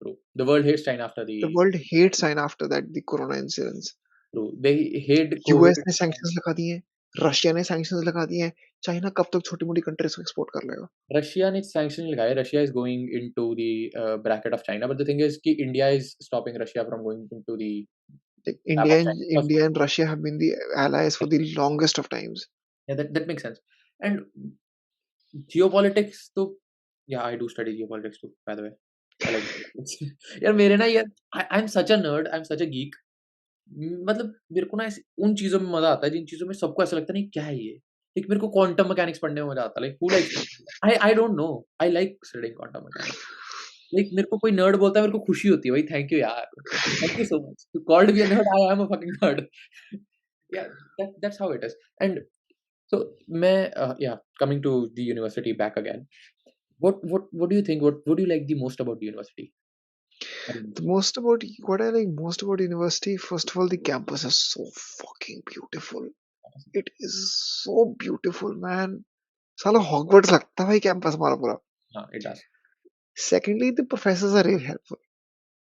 True. The world hates China after the the world hates China after that the corona incidents. true. They hate US COVID ने and सैंक्शंस लगा दिए, Russia ने sanctions लगा दिए हैं। China कब तक छोटी मोटी कंट्रीज को एक्सपोर्ट कर लेगा? Russia ने sanction लगाए. Russia is going into the bracket of China, but the thing is कि India is stopping Russia from going into the lap India of China. Because India and Russia have been the allies for the longest of times. yeah, that makes sense. And geopolitics तो yeah, I do study geopolitics too, by the way. I like geopolitics. यार मेरे ना यार I'm such a nerd, I'm such a geek. मतलब मेरे को ना ऐसे उन चीज़ों में मज़ा आता है जिन चीज़ों में सबको ऐसा लगता है नहीं क्या है ये? एक मेरे को क्वांटम मैकेनिक्स पढ़ने में मज़ा आता है like who likes I don't no I like studying quantum mechanics like मेरे को कोई नर्ड बोलता है मेरे को खुशी होती है भाई थैंक यू यार thank you so much you called me a nerd I am a fucking nerd yeah that's how it is and so मैं yeah coming to the university back again what do you think what do you like the most about the university I don't know. The most about what I like most about university, first of all, the campus is so fucking beautiful. It is so beautiful, man. साला Hogwarts लगता है भाई campus हमारा पूरा। It does. Secondly, the professors are really helpful.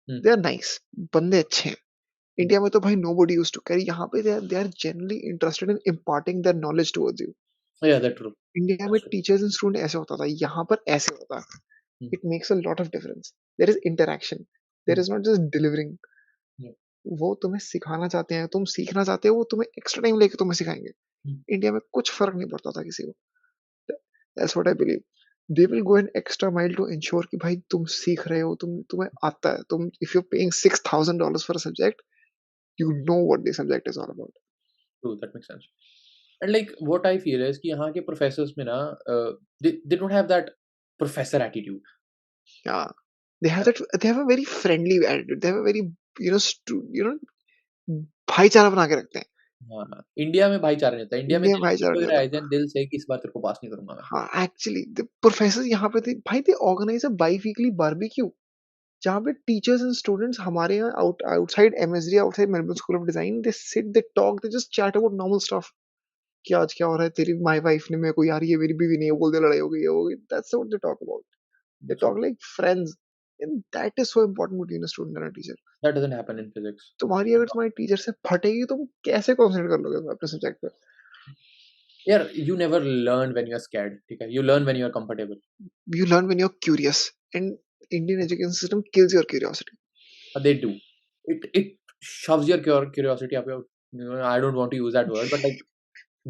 Hmm. They are nice. बंदे अच्छे हैं। India में तो भाई nobody used to care। यहाँ पे they are generally interested in imparting their knowledge towards you. Oh, yeah, that's true. India में That's true. Teachers and student ऐसे होता था, यहाँ पर ऐसे होता है। Hmm. It makes a lot of difference. There is interaction. There Hmm. is not just delivering. Yeah. वो तुम्हें सिखाना चाहते हैं, तुम सीखना चाहते हो, वो तुम्हें एक्स्ट्रा टाइम लेके तुम्हें सिखाएंगे। Hmm. इंडिया में कुछ फर्क नहीं पड़ता था किसी को। That's what I believe. They will go an extra mile to ensure कि भाई तुम सीख रहे हो, तुम्हें आता है। तुम if you paying $6,000 for a subject, you know what the subject is all about. True, that makes sense. And like what I feel is कि यहाँ के प्रोफेसर्स में ना they don't have that professor attitude. Yeah, they have that, they have a very friendly attitude, they have a very, you know, भाईचारा बना के रखते हैं। हाँ, इंडिया में भाईचारा नहीं होता। इंडिया में इंडिया में दिल खुश भाईचारा हो नहीं रहा होता। है एज़ दिल से कि इस बार तेरे को पास नहीं करूँगा मैं। हाँ, एक्चुअली द प्रोफेसर यहाँ पे थे भाई, they organise a biweekly barbecue, जहाँ पे टीचर्स एंड स्टूडेंट्स हमारे यहाँ outside MSD, outside Melbourne School of Design, they sit, they talk, they just chat about normal stuff कि आज क्या हो रहा है, तेरी माय वाइफ ने मेरे को, यार ये मेरी बीवी नहीं है, बोल दे लड़ाई हो गई, ये हो गई। That's what they talk about. They That's talk true. Like friends, and that is so important between a student and a teacher. That doesn't happen in physics. तुम्हारी अगर तुम्हारी टीचर से फटेगी, तुम कैसे कॉन्सेंट्रेट कर लोगे अपने सब्जेक्ट पे? यार you never learn when you are scared, ठीक है? You learn when you are comfortable. You learn when you're curious, and Indian education system kills your curiosity. They do. It shoves your curiosity up your I don't want to use that word, but like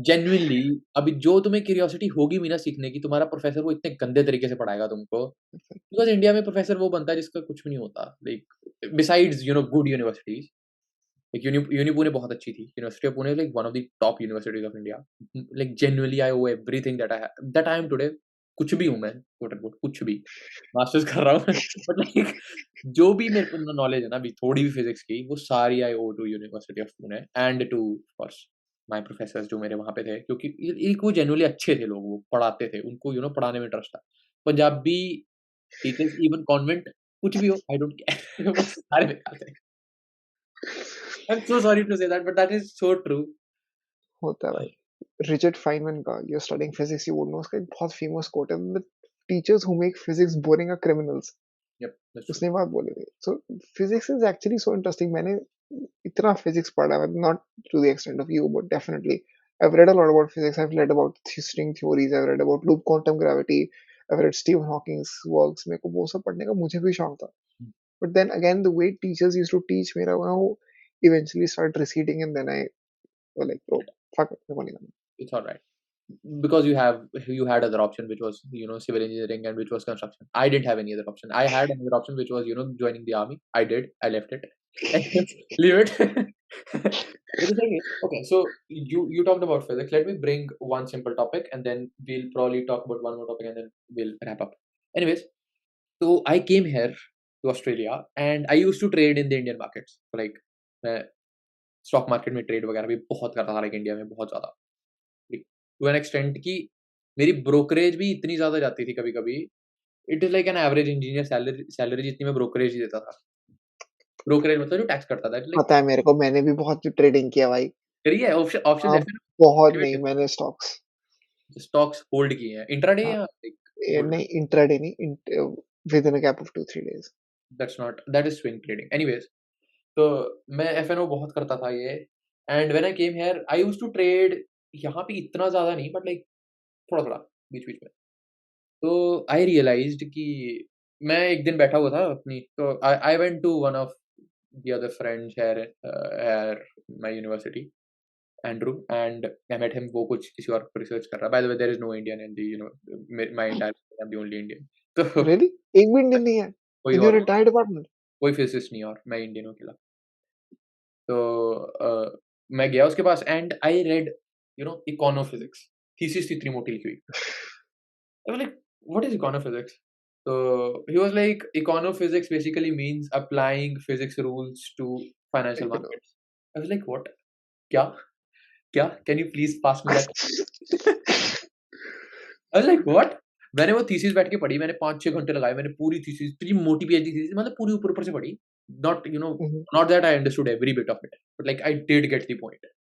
genuinely अभी जो तुम्हें curiosity होगी भी ना सीखने की, तुम्हारा professor वो इतने गंदे तरीके से पढ़ाएगा तुमको, बिकॉज़ इंडिया में प्रोफेसर वो बनता है जिसका कुछ भी नहीं होता। Like besides good universities like uni Pune बहुत अच्छी थी। University of Pune like one of the top universities of India. Like genuinely I owe everything that I am today. कुछ भी हूँ मैं, quote unquote कुछ भी। मास्टर्स कर रहा हूँ बट लाइक जो भी मेरे को नॉलेज है ना अभी थोड़ी भी फिजिक्स की, वो सारी I owe to university of Pune and to of course my professors जो मेरे वहाँ पे थे, क्योंकि एक वो जेन्युइनली अच्छे थे लोग, वो पढ़ाते थे, उनको पढ़ाने में इंटरेस्ट था। पंजाबी टीचर्स इवन कॉन्वेंट कुछ भी हो आई डोंट केयर वो सारे बेकार थे। I am so sorry to say that but that is so true. होता है भाई। रिचर्ड फाइनमैन का, you are studying physics, you would know, उसका एक बहुत फेमस कोट है, the teachers who make physics boring are criminals. Yep, that's true. उसने बात बोली थी। So physics is actually so interesting. मैंने इतना फिजिक्स पढ़ा है, not to the extent of you, but definitely I've read a lot about physics. I've read about string theories. I've read about loop quantum gravity. I've read Stephen Hawking's works. मेरे को वो सब पढ़ने का मुझे भी शौक था. But then again, the way teachers used to teach, मेरा वो eventually started receding, and then I was like, bro, fuck it, मेरे को नहीं करना. It's all right. Because you had other option, which was, you know, civil engineering, and which was construction. I didn't have any other option. I had another option, which was, you know, joining the army. I left it. Leave it. But the thing is, okay, so you talked about physics. Let me bring one simple topic, and then we'll probably talk about one more topic, and then we'll wrap up. Anyways, so I came here to Australia, and I used to trade in the Indian markets. So like, stock market में trade वगैरह भी बहुत करता था, like India में बहुत ज़्यादा, to an extent कि मेरी ब्रोकरेज भी इतनी ज़्यादा जाती थी कभी कभी. It is like an average engineer salary salary जितनी मैं ब्रोकरेज ही देता था. ब्रोकरेज मतलब जो टैक्स करता था, लाइक पता है मेरे को, मैंने भी बहुत ट्रेडिंग किया भाई. करी है. ऑप्शन ऑप्शन हाँ, ऐसे बहुत नहीं, ना, मैंने स्टॉक्स स्टॉक्स होल्ड किए हैं इंट्राडे हाँ, या लाइक होल्ड. नहीं इंट्राडे नहीं, within a gap of 2-3 days. That's not, that is swing trading. Anyways, तो मैं एफएनओ बहुत करता था ये. And when I came here I used to trade यहाँ पे इतना ज़्यादा नहीं, बट लाइक थोड़ा थोड़ा बीच बीच में. तो आई रियलाइज्ड कि मैं एक दिन बैठा हुआ था अपनी, तो I went to one of the other friends here my university, Andrew, and I met him. वो कुछ किसी और रिसर्च कर रहा है. By the way, there is no Indian in the, you know, my entire, I am the only Indian. तो really? एक भी इंडियन नहीं है कोई इन योर और, एंटायर डिपार्टमेंट? कोई फिजिसिस्ट नहीं, और मैं इंडियन हूँ अकेला. तो मैं गया उसके पास, and I read, you know, econophysics. Thesis इतनी मोटी लिखी हुई. I was like, what is econophysics? So he was like, econophysics basically means applying physics rules to financial markets. I was like, what? क्या? क्या? Can you please pass me that? I was like, what? मैंने वो thesis बैठ के पढ़ी. मैंने 5-6 घंटे लगाए. मैंने पूरी थीसिस, इतनी मोटी पीएचडी थीसिस, मतलब पूरी ऊपर ऊपर से पढ़ी. Not, you know, not that I understood every bit of it, but like I did get the point.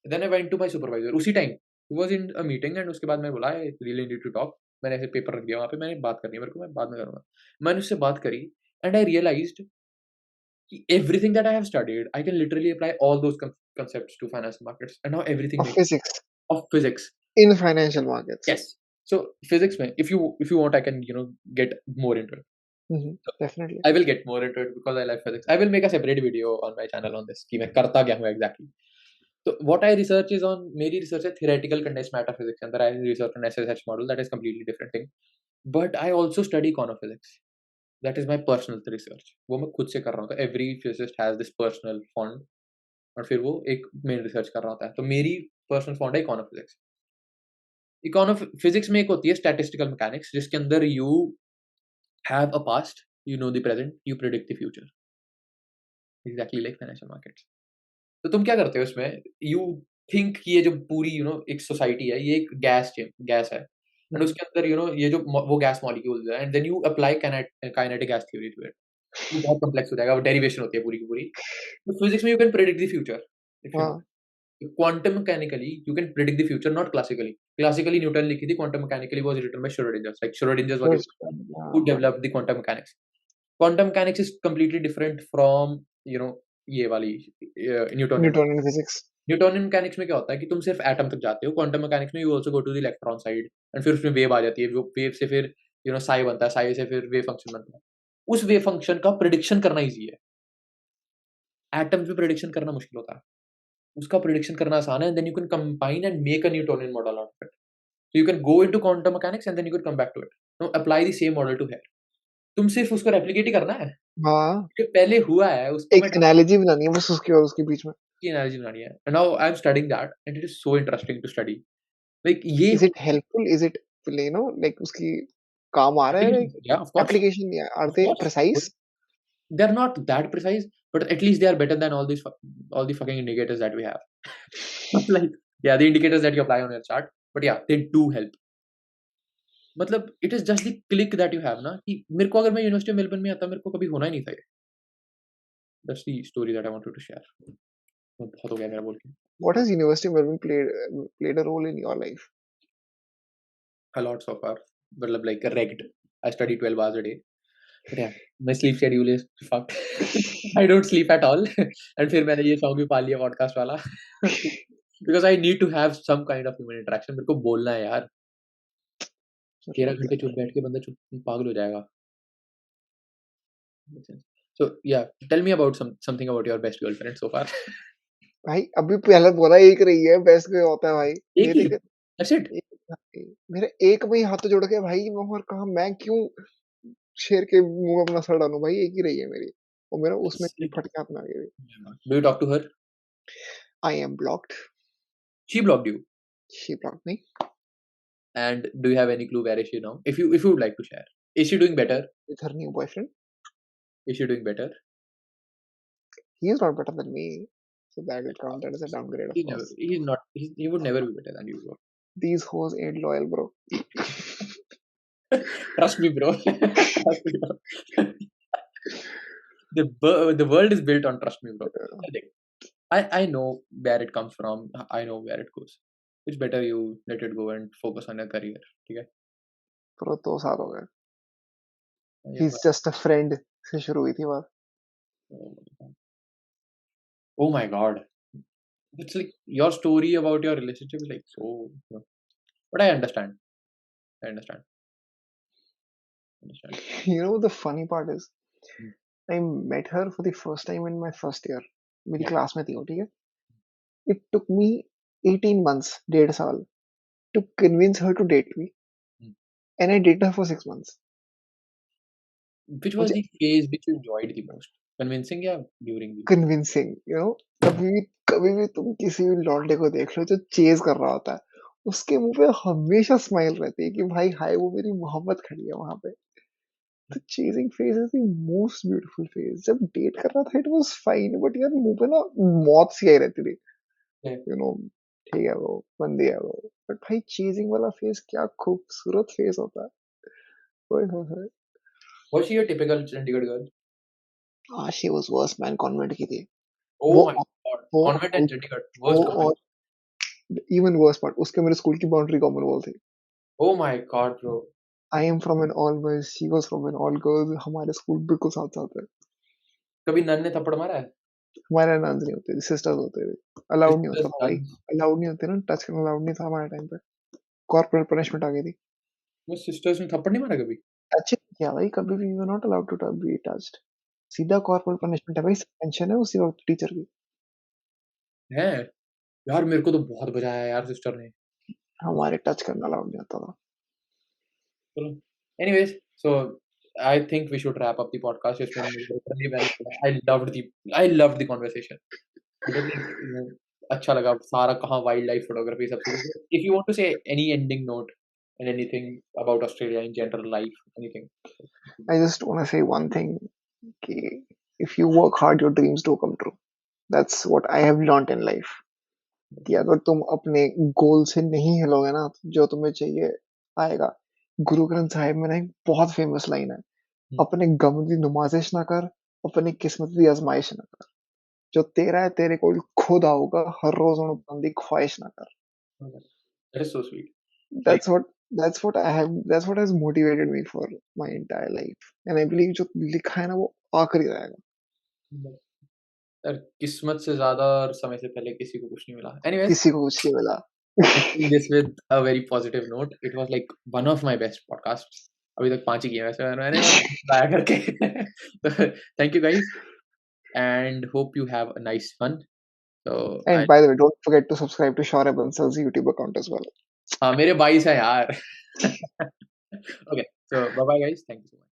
Then I went to my supervisor. उसी time he was in a meeting, and उसके बाद मैं बोला, I really need to talk. मैंने ऐसे paper रख दिया वहाँ पे. मैंने बात करनी है मेरे को, मैं बाद में करूँगा. मैंने उससे बात करी, and I realized कि everything that I have studied, I can literally apply all those concepts to financial markets, and now everything of makes physics of physics. In financial markets. Yes. So physics में, if you want, I can, you know, get more into it. So definitely. I will get more into it because I like physics. I will make a separate video on my channel on this कि मैं करता क्या हूँ exactly. So what I research is on, मेरी research है theoretical condensed matter physics के अंदर. I research on SSH model, that is completely different thing. But I also study econophysics. That is my personal research. वो मैं खुद से कर रहा हूँ. तो every physicist has this personal fund, और फिर वो एक main research कर रहा होता है. तो मेरी personal fund है econophysics. Econophysics में एक होती है statistical mechanics, जिसके अंदर you have a past, you know the present, you predict the future. Exactly like financial markets. तो तुम क्या करते हो इसमें? यू थिंक कि ये जो पूरी, यू नो, एक सोसाइटी है, ये एक गैस है, एंड उसके अंदर, यू नो, ये जो वो गैस मॉलिक्यूल्स है, and then you apply kinetic gas theory to it. वो बहुत कॉम्प्लेक्स हो जाएगा. वो डेरिवेशन होती है पूरी की पूरी. तो फिजिक्स में you can predict the future if you know. हाँ. Quantum mechanically you can predict the future, not classically. Classically Newton लिखी थी. Quantum mechanically was written by Schrodinger's. Like Schrodinger's was who developed the quantum mechanics. Quantum mechanics is completely different from, you know, ये वाली Newtonian. Newtonian physics. Newtonian mechanics में क्या होता है कि तुम सिर्फ एटम तक जाते हो. क्वांटम मैकेनिक्स में you also go to the electron side, and फिर उसमें वेव आ जाती है. वेव से फिर, यू नो, साई बनता है. साई से फिर वेव फंक्शन बनता है. उस वेव फंक्शन का प्रिडिक्शन करना इजी है. एटम्स में प्रिडिक्शन करना मुश्किल होता है. उसका प्रिडिक्शन करना आसान है. Then you can combine and make a Newtonian model out of it. So you can go into quantum mechanics, and then you can come back to it. Now apply the same model to here. तुम सिर्फ उसको replicate ही करना है. हाँ, जो पहले हुआ है उसको एक मैं एनालॉजी बनानी है बस उसकी और उसके बीच में. की एनालॉजी बनानी है. And now I am studying that, and it is so interesting to study. Like ये is it helpful? Is it, like उसकी काम आ रहा है, like yeah of course, application? Are of they course. Precise? They're not that precise, but at least they are better than all the fucking indicators that we have. Like, yeah, the indicators that you apply on your chart, but yeah, they do help. मतलब it is just the click that you have ना, कि मेरे को अगर मैं university Melbourne में आता, मेरे को कभी होना ही नहीं था ये. That's the story that I wanted to share. बहुत हो गया मेरा बोल के. What has University of Melbourne played a role in your life? A lot so far. मतलब like wrecked. I study 12 hours a day. But yeah, my sleep schedule is fucked. I don't sleep at all. And फिर मैंने ये song भी पा लिया podcast वाला. Because I need to have some kind of human interaction. मेरे को बोलना है यार. 13 घंटे चुप बैठ के बंदा चुप पागल हो जाएगा. Makes sense. So yeah, tell me about something about your best girlfriend so far. भाई अभी पहले बोला एक रही है, बेस्ट में होता है भाई। एक ही. मेरे के That's it. एक मेरे एक में ही हाथ जोड़ के भाई, मैं और कहा मैं क्यों शेर के मुंह में अपना सर डालूं भाई, एक ही रही है मेरी, और मेरा उसमें That's it. फट के हाथ में आ गई। Do you talk to her? I am blocked. She blocked you. She blocked me And do you have any clue where is she now? If you would like to share. Is she doing better? With her new boyfriend. Is she doing better? He is not better than me, so that will count that as a downgrade, of He never. course. He's not. He would never be better than you, bro. These hoes ain't loyal, bro. Trust me, bro. Trust me, bro. The world is built on trust me, bro. I think. I know where it comes from. I know where it goes. It's better you let it go and focus on your career. Okay? Bro, 2 साल हो गए। Yeah, He's just a friend से शुरू हुई थी बात। oh my god. It's like your story about your relationship is like so. But I understand. I understand. Understand. You know, the funny part is, Hmm. I met her for the first time in my first year. मेरी Yeah. Class में थी वो, ठीक है? It took me 18 months, 1.5 साल, to convince her to date me, Hmm. and I dated her for 6 months. Which was मुझे the phase which you enjoyed the most? Convincing या during the? convincing, you know, कभी भी तुम किसी भी लौंडे को देख लो जो चेज कर रहा होता है, उसके मुंह पे हमेशा स्माइल रहती है कि भाई हाय, वो मेरी मोहब्बत खड़ी है वहां पे। The chasing phase is the most beautiful phase. जब डेट कर रहा था it was fine, but यार मुंह पे ना मौत सी आई रहती थी, Yeah. you know, ठीक है वो बंदी है वो, बट भाई चेजिंग वाला फेज क्या खूबसूरत फेज होता है। ओए होए होए। Was she a typical Chandigarh girl? हाँ, she was worse man, convent की थी Oh वो। my god. वो Convent and और Chandigarh. वो Worst और combination. इवन वर्स पार्ट, उसके मेरे स्कूल की बाउंड्री कॉमन वॉल थी। Oh my god, bro. I am from an all boys, she was from an all girls, हमारे स्कूल बिल्कुल साथ साथ है। कभी नन ने थप्पड़ मारा है? हमारे नान्स नहीं होते थे, सिस्टर्स होते थे। अलाउड नहीं होता Sisters, था भाई, nuns. अलाउड नहीं होते ना, टच करना अलाउड नहीं था हमारे टाइम पे। कॉर्पोरल पनिशमेंट आ गई थी। वो sisters ने थप्पड़ नहीं मारा कभी? टच नहीं किया भाई कभी भी, you are not allowed to be touched. सीधा कॉर्पोरल पनिशमेंट है भाई, सस्पेंशन है उसी वक्त टीचर की। है? यार मेरे को तो बहुत बजाया यार सिस्टर ने. हमारे टच करना अलाउड नहीं होता था। चलो. Anyways, so I think we should wrap up the podcast. इसमें literally मैंने I loved the conversation. Literally, अच्छा लगा सारा कहाँ वाइल्ड लाइफ फोटोग्राफी सब कुछ. If you want to say any ending note and anything about Australia in general life, anything. I just want to say one thing कि if you work hard your dreams do come true. That's what I have learned in life, कि अगर तुम अपने गोल से नहीं हिलोगे ना, तो जो तुम्हें चाहिए आएगा। गुरु ग्रंथ साहिब में ना एक बहुत फेमस लाइन है, अपने गम दी नुमाजिश ना कर, अपनी किस्मत दी आजमाइश ना कर, जो तेरा है तेरे को खुद आऊगा, हर रोज उन बंदी ख्वाहिश ना कर। That is so sweet. Like, That's what that's what I have that's what has motivated me for my entire life, and I believe जो लिखा है ना वो आखिरी रहेगा। यार किस्मत से ज़्यादा और समय से पहले किसी को कुछ नहीं मिला. Anyways, किसी को कुछ नहीं मिला। ending this with a very positive note. It was like one of my best podcasts. अभी तक 5 ही किए हैं वैसे मैंने और ट्राई करके. So, thank you guys and hope you have a nice one. So I And by the way, don't forget to subscribe to Shaurya Bansal's YouTube account as well. हाँ मेरे 22 हैं यार. Okay, so bye bye guys. Thank you so much.